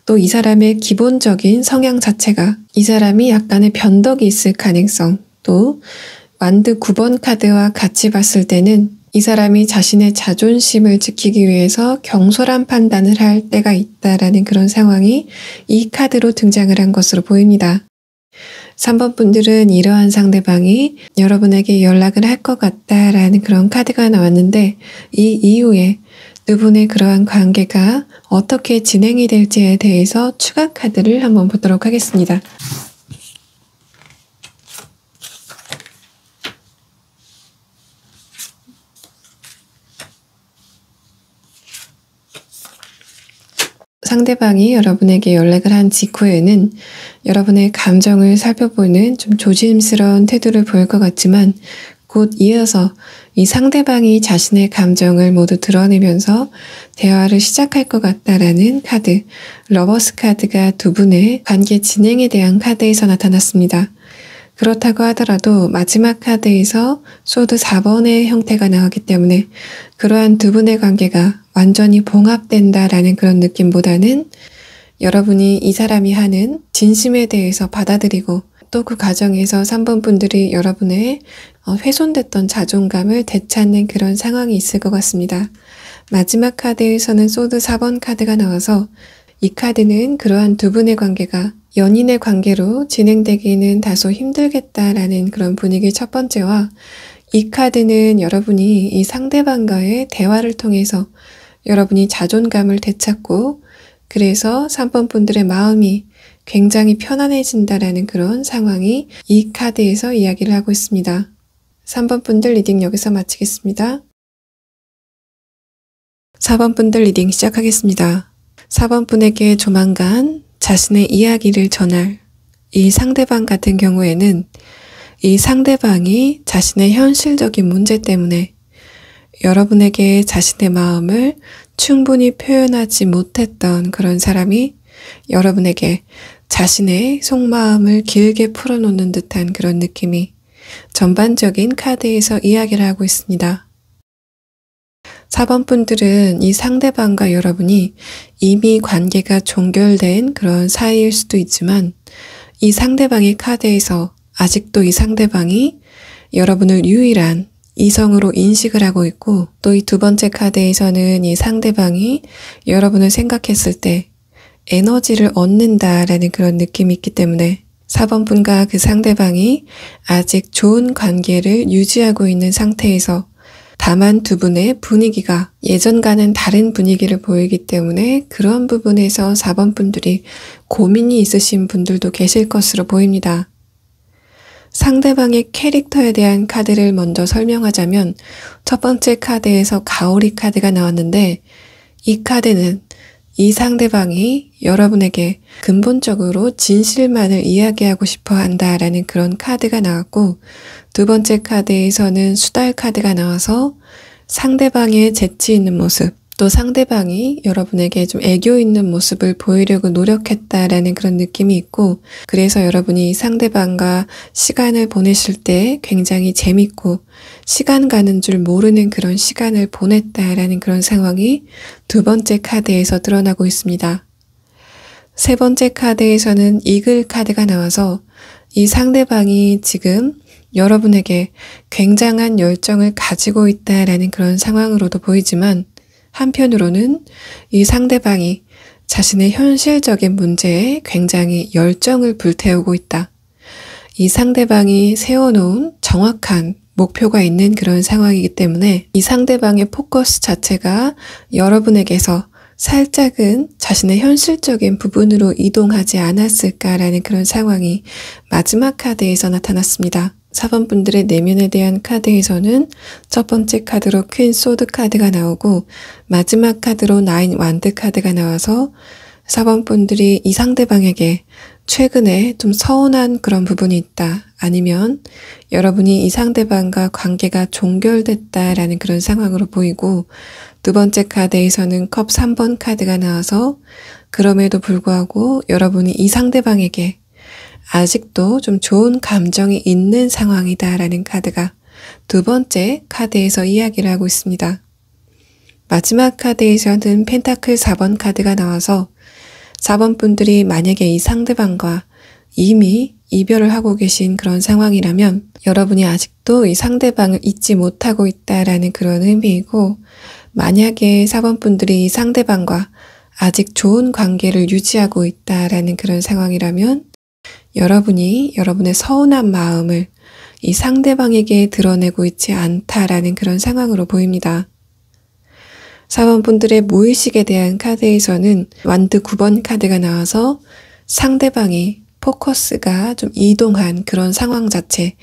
또 이 사람의 기본적인 성향 자체가 이 사람이 약간의 변덕이 있을 가능성, 또 완드 9번 카드와 같이 봤을 때는 이 사람이 자신의 자존심을 지키기 위해서 경솔한 판단을 할 때가 있다라는 그런 상황이 이 카드로 등장을 한 것으로 보입니다. 3번 분들은 이러한 상대방이 여러분에게 연락을 할 것 같다라는 그런 카드가 나왔는데 이 이후에 두 분의 그러한 관계가 어떻게 진행이 될지에 대해서 추가 카드를 한번 보도록 하겠습니다. 상대방이 여러분에게 연락을 한 직후에는 여러분의 감정을 살펴보는 좀 조심스러운 태도를 보일 것 같지만 곧 이어서 이 상대방이 자신의 감정을 모두 드러내면서 대화를 시작할 것 같다라는 카드, 러버스 카드가 두 분의 관계 진행에 대한 카드에서 나타났습니다. 그렇다고 하더라도 마지막 카드에서 소드 4번의 형태가 나왔기 때문에 그러한 두 분의 관계가 완전히 봉합된다라는 그런 느낌보다는 여러분이 이 사람이 하는 진심에 대해서 받아들이고 또 그 과정에서 3번 분들이 여러분의 훼손됐던 자존감을 되찾는 그런 상황이 있을 것 같습니다. 마지막 카드에서는 소드 4번 카드가 나와서 이 카드는 그러한 두 분의 관계가 연인의 관계로 진행되기는 다소 힘들겠다라는 그런 분위기 첫 번째와 이 카드는 여러분이 이 상대방과의 대화를 통해서 여러분이 자존감을 되찾고 그래서 3번 분들의 마음이 굉장히 편안해진다라는 그런 상황이 이 카드에서 이야기를 하고 있습니다. 3번 분들 리딩 여기서 마치겠습니다. 4번 분들 리딩 시작하겠습니다. 4번 분에게 조만간 자신의 이야기를 전할 이 상대방 같은 경우에는 이 상대방이 자신의 현실적인 문제 때문에 여러분에게 자신의 마음을 충분히 표현하지 못했던 그런 사람이 여러분에게 자신의 속마음을 길게 풀어놓는 듯한 그런 느낌이 전반적인 카드에서 이야기를 하고 있습니다. 4번 분들은 이 상대방과 여러분이 이미 관계가 종결된 그런 사이일 수도 있지만 이 상대방의 카드에서 아직도 이 상대방이 여러분을 유일한 이성으로 인식을 하고 있고 또 이 두 번째 카드에서는 이 상대방이 여러분을 생각했을 때 에너지를 얻는다라는 그런 느낌이 있기 때문에 4번 분과 그 상대방이 아직 좋은 관계를 유지하고 있는 상태에서 다만 두 분의 분위기가 예전과는 다른 분위기를 보이기 때문에 그런 부분에서 4번 분들이 고민이 있으신 분들도 계실 것으로 보입니다. 상대방의 캐릭터에 대한 카드를 먼저 설명하자면 첫 번째 카드에서 가오리 카드가 나왔는데 이 카드는 이 상대방이 여러분에게 근본적으로 진실만을 이야기하고 싶어 한다라는 그런 카드가 나왔고 두 번째 카드에서는 수달 카드가 나와서 상대방의 재치 있는 모습 또 상대방이 여러분에게 좀 애교 있는 모습을 보이려고 노력했다라는 그런 느낌이 있고 그래서 여러분이 상대방과 시간을 보내실 때 굉장히 재밌고 시간 가는 줄 모르는 그런 시간을 보냈다라는 그런 상황이 두 번째 카드에서 드러나고 있습니다. 세 번째 카드에서는 이글 카드가 나와서 이 상대방이 지금 여러분에게 굉장한 열정을 가지고 있다라는 그런 상황으로도 보이지만 한편으로는 이 상대방이 자신의 현실적인 문제에 굉장히 열정을 불태우고 있다. 이 상대방이 세워놓은 정확한 목표가 있는 그런 상황이기 때문에 이 상대방의 포커스 자체가 여러분에게서 살짝은 자신의 현실적인 부분으로 이동하지 않았을까라는 그런 상황이 마지막 카드에서 나타났습니다. 4번 분들의 내면에 대한 카드에서는 첫 번째 카드로 퀸 소드 카드가 나오고 마지막 카드로 나인 완드 카드가 나와서 4번 분들이 이 상대방에게 최근에 좀 서운한 그런 부분이 있다. 아니면 여러분이 이 상대방과 관계가 종결됐다라는 그런 상황으로 보이고 두 번째 카드에서는 컵 3번 카드가 나와서 그럼에도 불구하고 여러분이 이 상대방에게 아직도 좀 좋은 감정이 있는 상황이다라는 카드가 두 번째 카드에서 이야기를 하고 있습니다. 마지막 카드에서는 펜타클 4번 카드가 나와서 4번 분들이 만약에 이 상대방과 이미 이별을 하고 계신 그런 상황이라면 여러분이 아직도 이 상대방을 잊지 못하고 있다라는 그런 의미이고 만약에 4번 분들이 이 상대방과 아직 좋은 관계를 유지하고 있다라는 그런 상황이라면 여러분이 여러분의 서운한 마음을 이 상대방에게 드러내고 있지 않다라는 그런 상황으로 보입니다. 4번 분들의 무의식에 대한 카드에서는 완드 9번 카드가 나와서 상대방이 포커스가 좀 이동한 그런 상황 자체,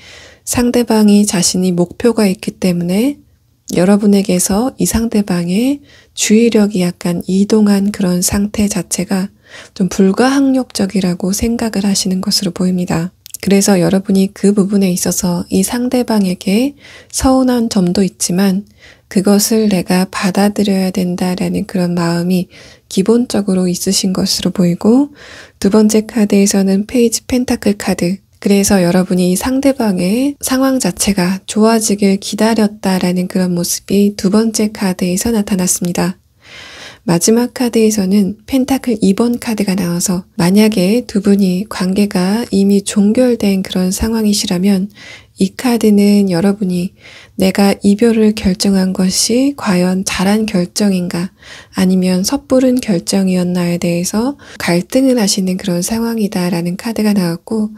상대방이 자신이 목표가 있기 때문에 여러분에게서 이 상대방의 주의력이 약간 이동한 그런 상태 자체가 좀 불가항력적이라고 생각을 하시는 것으로 보입니다. 그래서 여러분이 그 부분에 있어서 이 상대방에게 서운한 점도 있지만 그것을 내가 받아들여야 된다라는 그런 마음이 기본적으로 있으신 것으로 보이고 두 번째 카드에서는 페이지 펜타클 카드 그래서 여러분이 상대방의 상황 자체가 좋아지길 기다렸다라는 그런 모습이 두 번째 카드에서 나타났습니다. 마지막 카드에서는 펜타클 2번 카드가 나와서 만약에 두 분이 관계가 이미 종결된 그런 상황이시라면 이 카드는 여러분이 내가 이별을 결정한 것이 과연 잘한 결정인가 아니면 섣부른 결정이었나에 대해서 갈등을 하시는 그런 상황이다라는 카드가 나왔고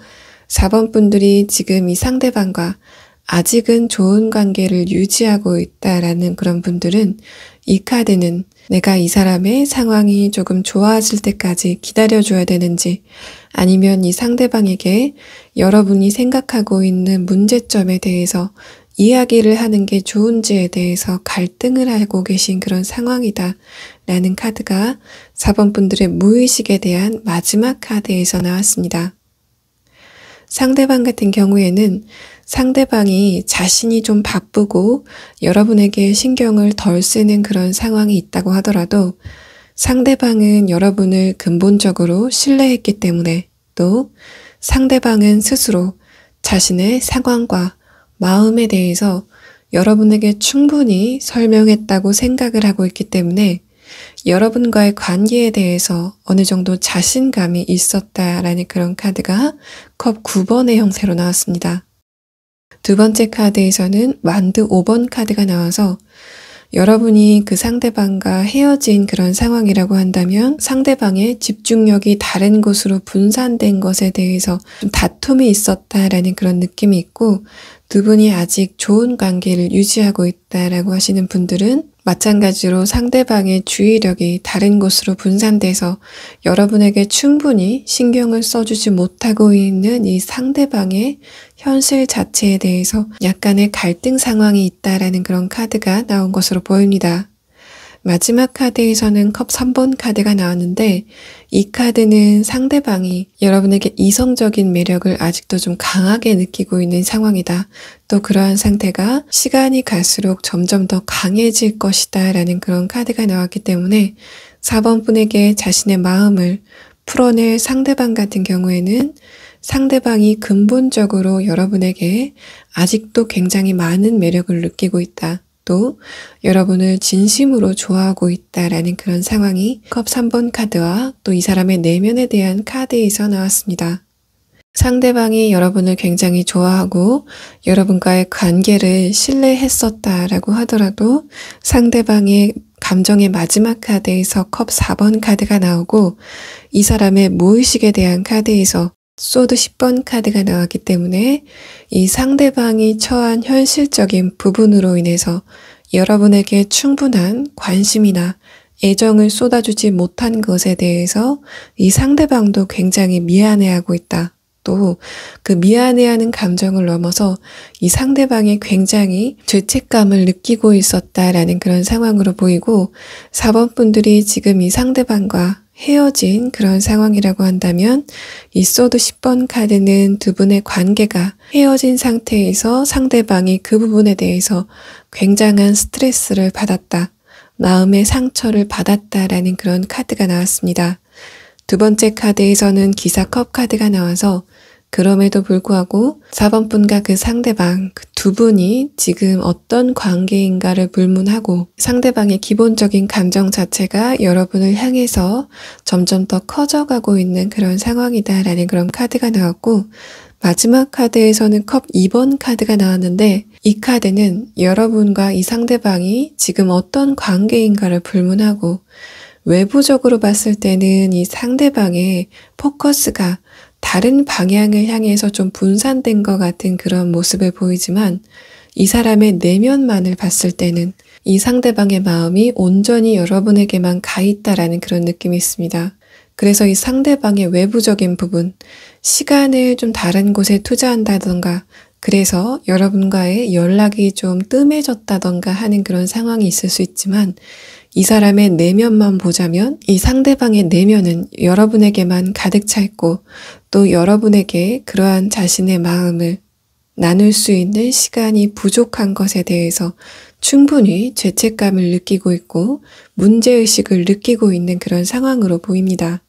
4번 분들이 지금 이 상대방과 아직은 좋은 관계를 유지하고 있다라는 그런 분들은 이 카드는 내가 이 사람의 상황이 조금 좋아질 때까지 기다려줘야 되는지 아니면 이 상대방에게 여러분이 생각하고 있는 문제점에 대해서 이야기를 하는 게 좋은지에 대해서 갈등을 하고 계신 그런 상황이다 라는 카드가 4번 분들의 무의식에 대한 마지막 카드에서 나왔습니다. 상대방 같은 경우에는 상대방이 자신이 좀 바쁘고 여러분에게 신경을 덜 쓰는 그런 상황이 있다고 하더라도 상대방은 여러분을 근본적으로 신뢰했기 때문에 또 상대방은 스스로 자신의 상황과 마음에 대해서 여러분에게 충분히 설명했다고 생각을 하고 있기 때문에 여러분과의 관계에 대해서 어느 정도 자신감이 있었다라는 그런 카드가 컵 9번의 형태로 나왔습니다. 두 번째 카드에서는 만드 5번 카드가 나와서 여러분이 그 상대방과 헤어진 그런 상황이라고 한다면 상대방의 집중력이 다른 곳으로 분산된 것에 대해서 좀 다툼이 있었다라는 그런 느낌이 있고 두 분이 아직 좋은 관계를 유지하고 있다라고 하시는 분들은 마찬가지로 상대방의 주의력이 다른 곳으로 분산돼서 여러분에게 충분히 신경을 써주지 못하고 있는 이 상대방의 현실 자체에 대해서 약간의 갈등 상황이 있다라는 그런 카드가 나온 것으로 보입니다. 마지막 카드에서는 컵 3번 카드가 나왔는데 이 카드는 상대방이 여러분에게 이성적인 매력을 아직도 좀 강하게 느끼고 있는 상황이다. 또 그러한 상태가 시간이 갈수록 점점 더 강해질 것이다 라는 그런 카드가 나왔기 때문에 4번 분에게 자신의 마음을 풀어낼 상대방 같은 경우에는 상대방이 근본적으로 여러분에게 아직도 굉장히 많은 매력을 느끼고 있다. 또 여러분을 진심으로 좋아하고 있다라는 그런 상황이 컵 3번 카드와 또 이 사람의 내면에 대한 카드에서 나왔습니다. 상대방이 여러분을 굉장히 좋아하고 여러분과의 관계를 신뢰했었다라고 하더라도 상대방의 감정의 마지막 카드에서 컵 4번 카드가 나오고 이 사람의 무의식에 대한 카드에서 소드 10번 카드가 나왔기 때문에 이 상대방이 처한 현실적인 부분으로 인해서 여러분에게 충분한 관심이나 애정을 쏟아주지 못한 것에 대해서 이 상대방도 굉장히 미안해하고 있다. 또 그 미안해하는 감정을 넘어서 이 상대방이 굉장히 죄책감을 느끼고 있었다라는 그런 상황으로 보이고 4번 분들이 지금 이 상대방과 헤어진 그런 상황이라고 한다면 이 소드 10번 카드는 두 분의 관계가 헤어진 상태에서 상대방이 그 부분에 대해서 굉장한 스트레스를 받았다. 마음의 상처를 받았다라는 그런 카드가 나왔습니다. 두 번째 카드에서는 기사컵 카드가 나와서 그럼에도 불구하고 4번 분과 그 상대방, 그 두 분이 지금 어떤 관계인가를 불문하고 상대방의 기본적인 감정 자체가 여러분을 향해서 점점 더 커져가고 있는 그런 상황이다라는 그런 카드가 나왔고 마지막 카드에서는 컵 2번 카드가 나왔는데 이 카드는 여러분과 이 상대방이 지금 어떤 관계인가를 불문하고 외부적으로 봤을 때는 이 상대방의 포커스가 다른 방향을 향해서 좀 분산된 것 같은 그런 모습을 보이지만 이 사람의 내면만을 봤을 때는 이 상대방의 마음이 온전히 여러분에게만 가 있다라는 그런 느낌이 있습니다. 그래서 이 상대방의 외부적인 부분, 시간을 좀 다른 곳에 투자한다던가 그래서 여러분과의 연락이 좀 뜸해졌다던가 하는 그런 상황이 있을 수 있지만 이 사람의 내면만 보자면 이 상대방의 내면은 여러분에게만 가득 차 있고 또 여러분에게 그러한 자신의 마음을 나눌 수 있는 시간이 부족한 것에 대해서 충분히 죄책감을 느끼고 있고 문제의식을 느끼고 있는 그런 상황으로 보입니다.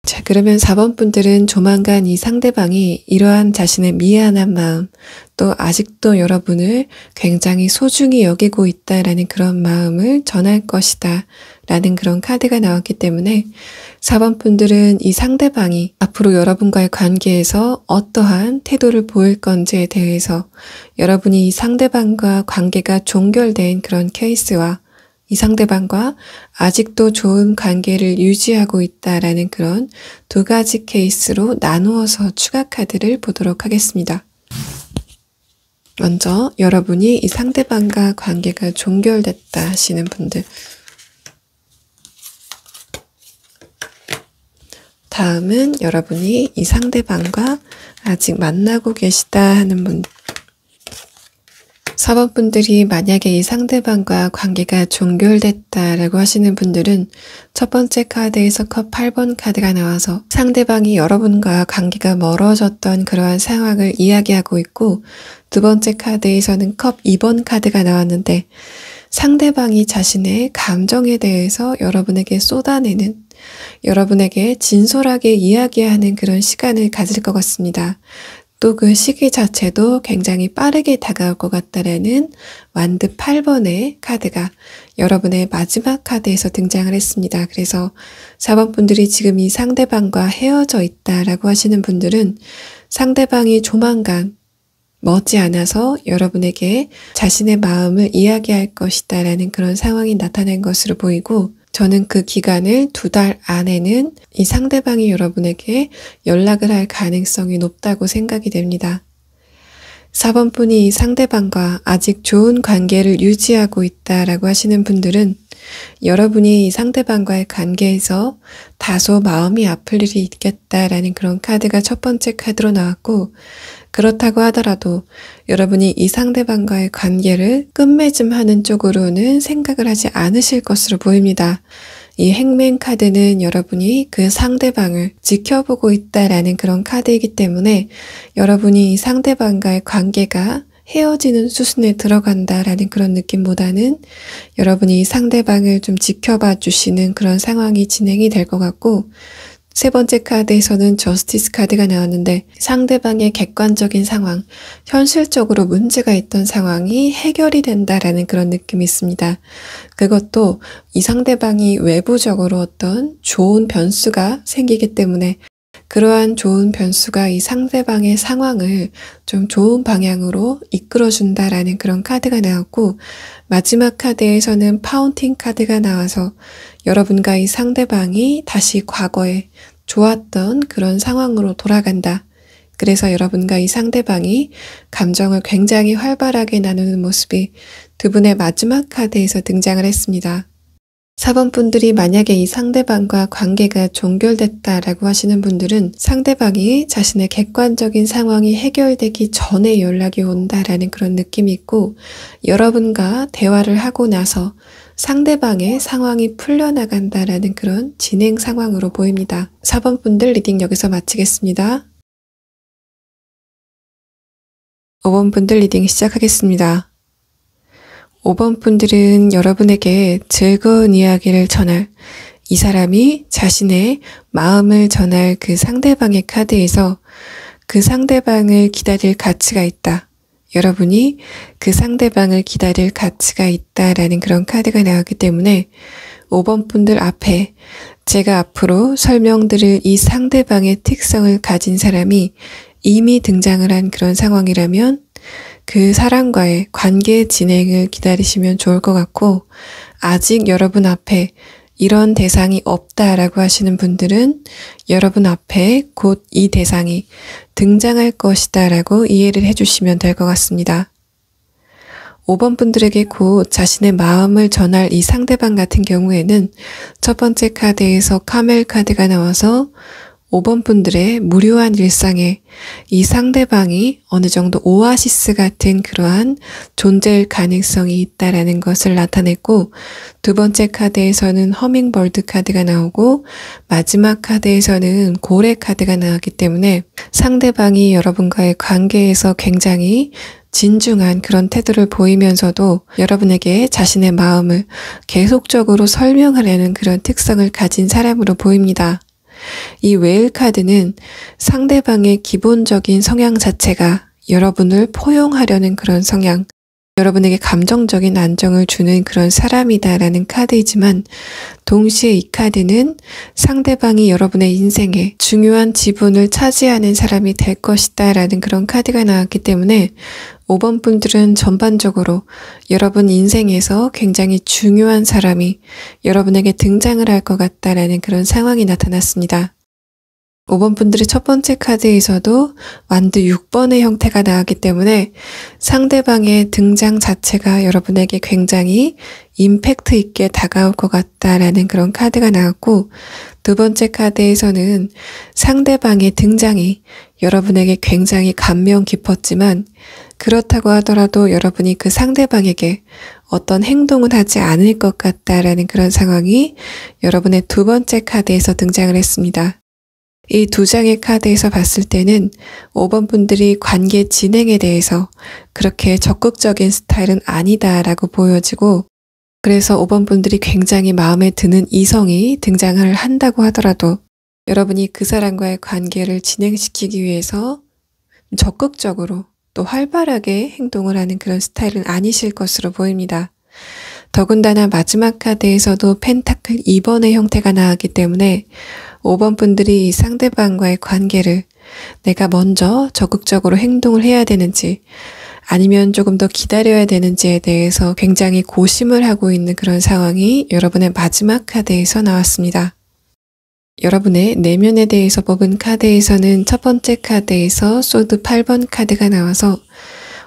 자, 그러면 4번 분들은 조만간 이 상대방이 이러한 자신의 미안한 마음, 또 아직도 여러분을 굉장히 소중히 여기고 있다라는 그런 마음을 전할 것이다 라는 그런 카드가 나왔기 때문에 4번 분들은 이 상대방이 앞으로 여러분과의 관계에서 어떠한 태도를 보일 건지에 대해서 여러분이 이 상대방과 관계가 종결된 그런 케이스와 이 상대방과 아직도 좋은 관계를 유지하고 있다라는 그런 두 가지 케이스로 나누어서 추가 카드를 보도록 하겠습니다. 먼저 여러분이 이 상대방과 관계가 종결됐다 하시는 분들, 다음은 여러분이 이 상대방과 아직 만나고 계시다 하는 분들, 4번 분들이 만약에 이 상대방과 관계가 종결됐다라고 하시는 분들은 첫 번째 카드에서 컵 8번 카드가 나와서 상대방이 여러분과 관계가 멀어졌던 그러한 상황을 이야기하고 있고, 두 번째 카드에서는 컵 2번 카드가 나왔는데 상대방이 자신의 감정에 대해서 여러분에게 쏟아내는, 여러분에게 진솔하게 이야기하는 그런 시간을 가질 것 같습니다. 또 그 시기 자체도 굉장히 빠르게 다가올 것 같다라는 완드 8번의 카드가 여러분의 마지막 카드에서 등장을 했습니다. 그래서 4번 분들이 지금 이 상대방과 헤어져 있다라고 하시는 분들은 상대방이 조만간 머지않아서 여러분에게 자신의 마음을 이야기할 것이다 라는 그런 상황이 나타난 것으로 보이고, 저는 그 기간을 2달 안에는 이 상대방이 여러분에게 연락을 할 가능성이 높다고 생각이 됩니다. 4번 분이 이 상대방과 아직 좋은 관계를 유지하고 있다라고 하시는 분들은 여러분이 이 상대방과의 관계에서 다소 마음이 아플 일이 있겠다라는 그런 카드가 첫 번째 카드로 나왔고, 그렇다고 하더라도 여러분이 이 상대방과의 관계를 끝맺음하는 쪽으로는 생각을 하지 않으실 것으로 보입니다. 이 행맨 카드는 여러분이 그 상대방을 지켜보고 있다라는 그런 카드이기 때문에 여러분이 이 상대방과의 관계가 헤어지는 수순에 들어간다라는 그런 느낌보다는 여러분이 이 상대방을 좀 지켜봐 주시는 그런 상황이 진행이 될 것 같고, 세 번째 카드에서는 저스티스 카드가 나왔는데 상대방의 객관적인 상황, 현실적으로 문제가 있던 상황이 해결이 된다라는 그런 느낌이 있습니다. 그것도 이 상대방이 외부적으로 어떤 좋은 변수가 생기기 때문에 그러한 좋은 변수가 이 상대방의 상황을 좀 좋은 방향으로 이끌어준다라는 그런 카드가 나왔고, 마지막 카드에서는 파운틴 카드가 나와서 여러분과 이 상대방이 다시 과거에 좋았던 그런 상황으로 돌아간다. 그래서 여러분과 이 상대방이 감정을 굉장히 활발하게 나누는 모습이 두 분의 마지막 카드에서 등장을 했습니다. 4번 분들이 만약에 이 상대방과 관계가 종결됐다라고 하시는 분들은 상대방이 자신의 객관적인 상황이 해결되기 전에 연락이 온다라는 그런 느낌이 있고, 여러분과 대화를 하고 나서 상대방의 상황이 풀려나간다라는 그런 진행 상황으로 보입니다. 4번 분들 리딩 여기서 마치겠습니다. 5번 분들 리딩 시작하겠습니다. 5번 분들은 여러분에게 즐거운 이야기를 전할, 이 사람이 자신의 마음을 전할 그 상대방의 카드에서 그 상대방을 기다릴 가치가 있다. 여러분이 그 상대방을 기다릴 가치가 있다라는 그런 카드가 나왔기 때문에 5번 분들 앞에 제가 앞으로 설명드릴 이 상대방의 특성을 가진 사람이 이미 등장을 한 그런 상황이라면 그 사람과의 관계 진행을 기다리시면 좋을 것 같고, 아직 여러분 앞에 이런 대상이 없다라고 하시는 분들은 여러분 앞에 곧 이 대상이 등장할 것이다 라고 이해를 해주시면 될 것 같습니다. 5번 분들에게 곧 자신의 마음을 전할 이 상대방 같은 경우에는 첫 번째 카드에서 카멜 카드가 나와서 5번 분들의 무료한 일상에 이 상대방이 어느 정도 오아시스 같은 그러한 존재일 가능성이 있다라는 것을 나타냈고, 두 번째 카드에서는 허밍버드 카드가 나오고 마지막 카드에서는 고래 카드가 나왔기 때문에 상대방이 여러분과의 관계에서 굉장히 진중한 그런 태도를 보이면서도 여러분에게 자신의 마음을 계속적으로 설명하려는 그런 특성을 가진 사람으로 보입니다. 이 웨일 카드는 상대방의 기본적인 성향 자체가 여러분을 포용하려는 그런 성향, 여러분에게 감정적인 안정을 주는 그런 사람이다라는 카드이지만 동시에 이 카드는 상대방이 여러분의 인생에 중요한 지분을 차지하는 사람이 될 것이다 라는 그런 카드가 나왔기 때문에 5번 분들은 전반적으로 여러분 인생에서 굉장히 중요한 사람이 여러분에게 등장을 할 것 같다라는 그런 상황이 나타났습니다. 5번 분들의 첫 번째 카드에서도 완드 6번의 형태가 나왔기 때문에 상대방의 등장 자체가 여러분에게 굉장히 임팩트 있게 다가올 것 같다라는 그런 카드가 나왔고, 두 번째 카드에서는 상대방의 등장이 여러분에게 굉장히 감명 깊었지만 그렇다고 하더라도 여러분이 그 상대방에게 어떤 행동을 하지 않을 것 같다라는 그런 상황이 여러분의 두 번째 카드에서 등장을 했습니다. 이 두 장의 카드에서 봤을 때는 5번 분들이 관계 진행에 대해서 그렇게 적극적인 스타일은 아니다라고 보여지고, 그래서 5번 분들이 굉장히 마음에 드는 이성이 등장을 한다고 하더라도 여러분이 그 사람과의 관계를 진행시키기 위해서 적극적으로 또 활발하게 행동을 하는 그런 스타일은 아니실 것으로 보입니다. 더군다나 마지막 카드에서도 펜타클 2번의 형태가 나왔기 때문에 5번 분들이 상대방과의 관계를 내가 먼저 적극적으로 행동을 해야 되는지 아니면 조금 더 기다려야 되는지에 대해서 굉장히 고심을 하고 있는 그런 상황이 여러분의 마지막 카드에서 나왔습니다. 여러분의 내면에 대해서 뽑은 카드에서는 첫 번째 카드에서 소드 8번 카드가 나와서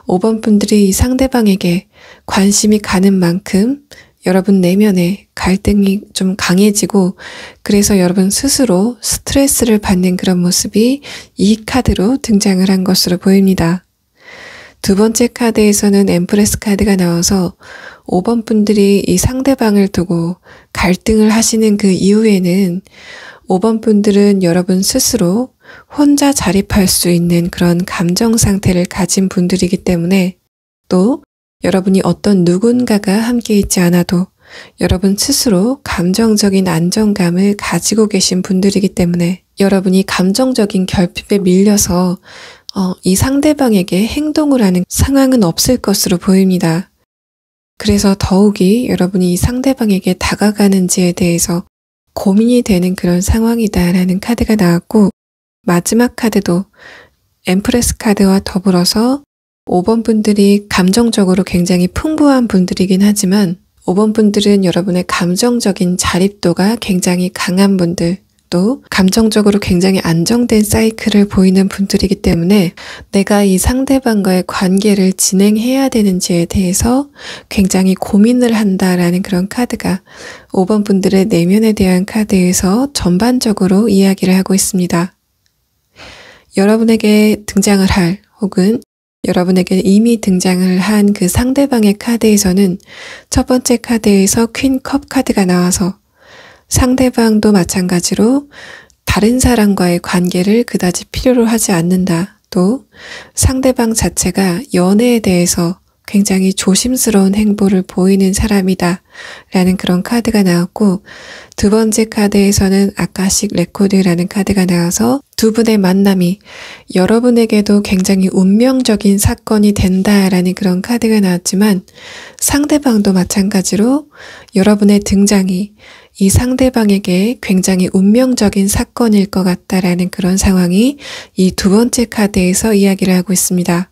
5번 분들이 상대방에게 관심이 가는 만큼 여러분 내면에 갈등이 좀 강해지고, 그래서 여러분 스스로 스트레스를 받는 그런 모습이 이 카드로 등장을 한 것으로 보입니다. 두 번째 카드에서는 엠프레스 카드가 나와서 5번 분들이 이 상대방을 두고 갈등을 하시는 그 이유에는 5번 분들은 여러분 스스로 혼자 자립할 수 있는 그런 감정 상태를 가진 분들이기 때문에, 또 여러분이 어떤 누군가가 함께 있지 않아도 여러분 스스로 감정적인 안정감을 가지고 계신 분들이기 때문에 여러분이 감정적인 결핍에 밀려서 이 상대방에게 행동을 하는 상황은 없을 것으로 보입니다. 그래서 더욱이 여러분이 이 상대방에게 다가가는지에 대해서 고민이 되는 그런 상황이다라는 카드가 나왔고, 마지막 카드도 엠프레스 카드와 더불어서 5번 분들이 감정적으로 굉장히 풍부한 분들이긴 하지만 5번 분들은 여러분의 감정적인 자립도가 굉장히 강한 분들, 또 감정적으로 굉장히 안정된 사이클을 보이는 분들이기 때문에 내가 이 상대방과의 관계를 진행해야 되는지에 대해서 굉장히 고민을 한다라는 그런 카드가 5번 분들의 내면에 대한 카드에서 전반적으로 이야기를 하고 있습니다. 여러분에게 등장을 할 혹은 여러분에게 이미 등장을 한 그 상대방의 카드에서는 첫 번째 카드에서 퀸 컵 카드가 나와서 상대방도 마찬가지로 다른 사람과의 관계를 그다지 필요로 하지 않는다. 또 상대방 자체가 연애에 대해서 굉장히 조심스러운 행보를 보이는 사람이다 라는 그런 카드가 나왔고, 두 번째 카드에서는 아카식 레코드라는 카드가 나와서 두 분의 만남이 여러분에게도 굉장히 운명적인 사건이 된다라는 그런 카드가 나왔지만 상대방도 마찬가지로 여러분의 등장이 이 상대방에게 굉장히 운명적인 사건일 것 같다라는 그런 상황이 이 두 번째 카드에서 이야기를 하고 있습니다.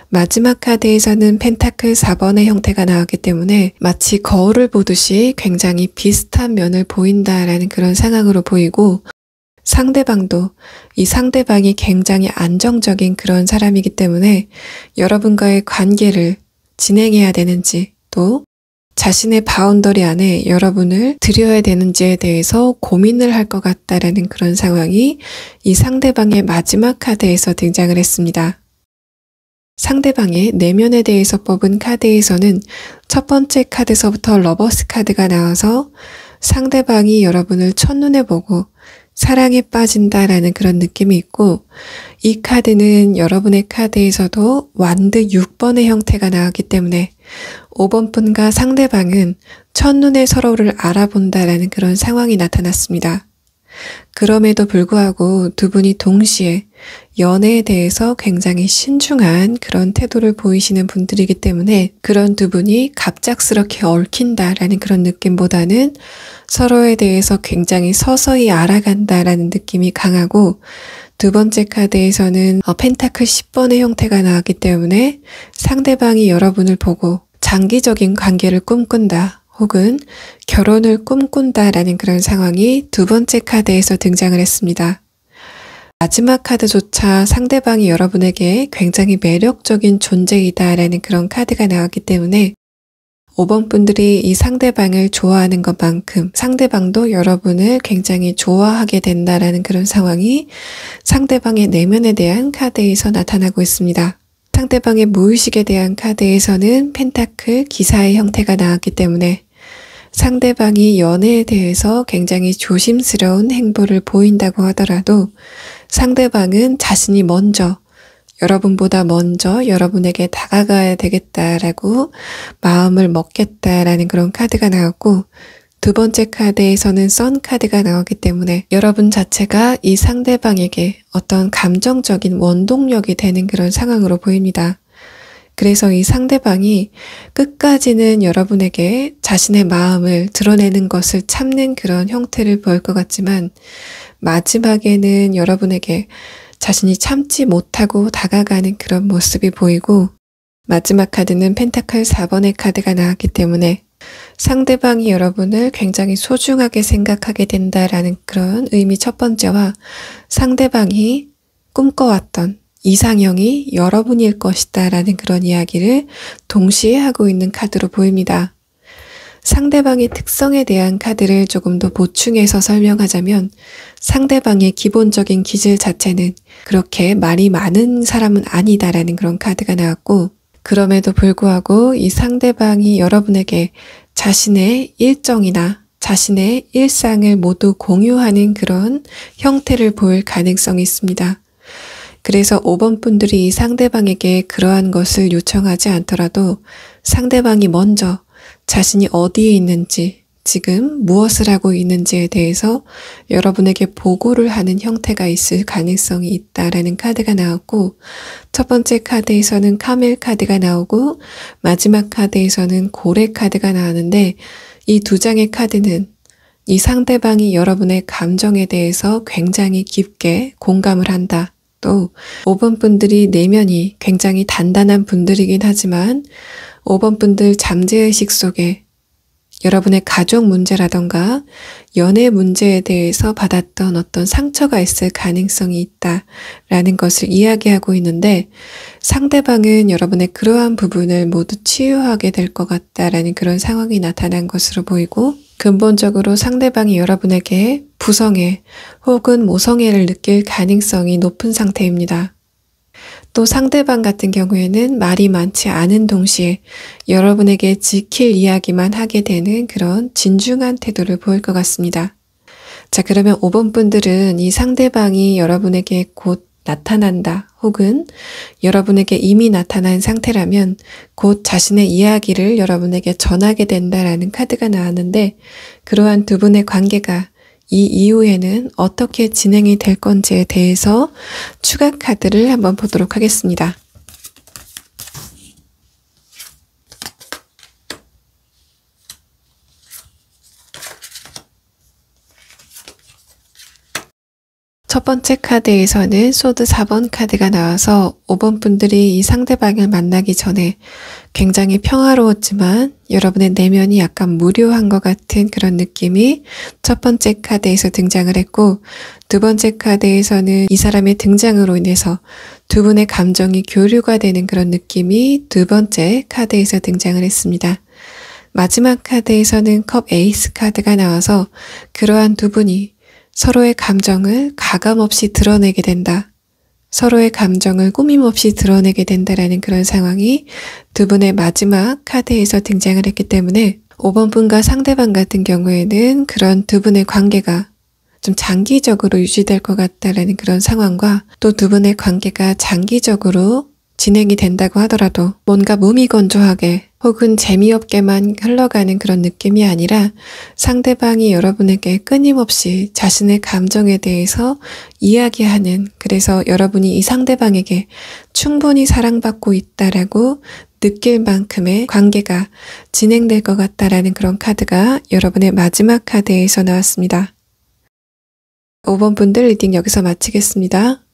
마지막 카드에서는 펜타클 4번의 형태가 나왔기 때문에 마치 거울을 보듯이 굉장히 비슷한 면을 보인다라는 그런 상황으로 보이고, 상대방도 이 상대방이 굉장히 안정적인 그런 사람이기 때문에 여러분과의 관계를 진행해야 되는지, 또 자신의 바운더리 안에 여러분을 들여야 되는지에 대해서 고민을 할 것 같다라는 그런 상황이 이 상대방의 마지막 카드에서 등장을 했습니다. 상대방의 내면에 대해서 뽑은 카드에서는 첫 번째 카드서부터 러버스 카드가 나와서 상대방이 여러분을 첫눈에 보고 사랑에 빠진다라는 그런 느낌이 있고, 이 카드는 여러분의 카드에서도 완드 6번의 형태가 나왔기 때문에 5번 분과 상대방은 첫눈에 서로를 알아본다라는 그런 상황이 나타났습니다. 그럼에도 불구하고 두 분이 동시에 연애에 대해서 굉장히 신중한 그런 태도를 보이시는 분들이기 때문에 그런 두 분이 갑작스럽게 얽힌다라는 그런 느낌보다는 서로에 대해서 굉장히 서서히 알아간다라는 느낌이 강하고, 두 번째 카드에서는 펜타클 10번의 형태가 나왔기 때문에 상대방이 여러분을 보고 장기적인 관계를 꿈꾼다 혹은 결혼을 꿈꾼다라는 그런 상황이 두 번째 카드에서 등장을 했습니다. 마지막 카드조차 상대방이 여러분에게 굉장히 매력적인 존재이다라는 그런 카드가 나왔기 때문에 5번 분들이 이 상대방을 좋아하는 것만큼 상대방도 여러분을 굉장히 좋아하게 된다라는 그런 상황이 상대방의 내면에 대한 카드에서 나타나고 있습니다. 상대방의 무의식에 대한 카드에서는 펜타클 기사의 형태가 나왔기 때문에 상대방이 연애에 대해서 굉장히 조심스러운 행보를 보인다고 하더라도 상대방은 자신이 먼저, 여러분보다 먼저 여러분에게 다가가야 되겠다라고 마음을 먹겠다라는 그런 카드가 나왔고, 두 번째 카드에서는 선 카드가 나왔기 때문에 여러분 자체가 이 상대방에게 어떤 감정적인 원동력이 되는 그런 상황으로 보입니다. 그래서 이 상대방이 끝까지는 여러분에게 자신의 마음을 드러내는 것을 참는 그런 형태를 보일 것 같지만 마지막에는 여러분에게 자신이 참지 못하고 다가가는 그런 모습이 보이고, 마지막 카드는 펜타클 4번의 카드가 나왔기 때문에 상대방이 여러분을 굉장히 소중하게 생각하게 된다라는 그런 의미 첫 번째와 상대방이 꿈꿔왔던 이상형이 여러분일 것이다 라는 그런 이야기를 동시에 하고 있는 카드로 보입니다. 상대방의 특성에 대한 카드를 조금 더 보충해서 설명하자면 상대방의 기본적인 기질 자체는 그렇게 말이 많은 사람은 아니다라는 그런 카드가 나왔고, 그럼에도 불구하고 이 상대방이 여러분에게 자신의 일정이나 자신의 일상을 모두 공유하는 그런 형태를 보일 가능성이 있습니다. 그래서 5번 분들이 상대방에게 그러한 것을 요청하지 않더라도 상대방이 먼저 자신이 어디에 있는지, 지금 무엇을 하고 있는지에 대해서 여러분에게 보고를 하는 형태가 있을 가능성이 있다라는 카드가 나왔고, 첫 번째 카드에서는 카멜 카드가 나오고 마지막 카드에서는 고래 카드가 나왔는데, 이 두 장의 카드는 이 상대방이 여러분의 감정에 대해서 굉장히 깊게 공감을 한다. 또 5번 분들이 내면이 굉장히 단단한 분들이긴 하지만 5번 분들 잠재의식 속에 여러분의 가족 문제라던가 연애 문제에 대해서 받았던 어떤 상처가 있을 가능성이 있다라는 것을 이야기하고 있는데, 상대방은 여러분의 그러한 부분을 모두 치유하게 될 것 같다라는 그런 상황이 나타난 것으로 보이고, 근본적으로 상대방이 여러분에게 부성애 혹은 모성애를 느낄 가능성이 높은 상태입니다. 또 상대방 같은 경우에는 말이 많지 않은 동시에 여러분에게 지킬 이야기만 하게 되는 그런 진중한 태도를 보일 것 같습니다. 자, 그러면 5번 분들은 이 상대방이 여러분에게 곧 나타난다 혹은 여러분에게 이미 나타난 상태라면 곧 자신의 이야기를 여러분에게 전하게 된다라는 카드가 나왔는데, 그러한 두 분의 관계가 이 이후에는 어떻게 진행이 될 건지에 대해서 추가 카드를 한번 보도록 하겠습니다. 첫 번째 카드에서는 소드 4번 카드가 나와서 5번 분들이 이 상대방을 만나기 전에 굉장히 평화로웠지만 여러분의 내면이 약간 무료한 것 같은 그런 느낌이 첫 번째 카드에서 등장을 했고, 두 번째 카드에서는 이 사람의 등장으로 인해서 두 분의 감정이 교류가 되는 그런 느낌이 두 번째 카드에서 등장을 했습니다. 마지막 카드에서는 컵 에이스 카드가 나와서 그러한 두 분이 서로의 감정을 가감없이 드러내게 된다. 서로의 감정을 꾸밈없이 드러내게 된다라는 그런 상황이 두 분의 마지막 카드에서 등장을 했기 때문에 5번 분과 상대방 같은 경우에는 그런 두 분의 관계가 좀 장기적으로 유지될 것 같다라는 그런 상황과 또 두 분의 관계가 장기적으로 진행이 된다고 하더라도 뭔가 무미건조하게 혹은 재미없게만 흘러가는 그런 느낌이 아니라 상대방이 여러분에게 끊임없이 자신의 감정에 대해서 이야기하는, 그래서 여러분이 이 상대방에게 충분히 사랑받고 있다라고 느낄 만큼의 관계가 진행될 것 같다라는 그런 카드가 여러분의 마지막 카드에서 나왔습니다. 5번 분들 리딩 여기서 마치겠습니다.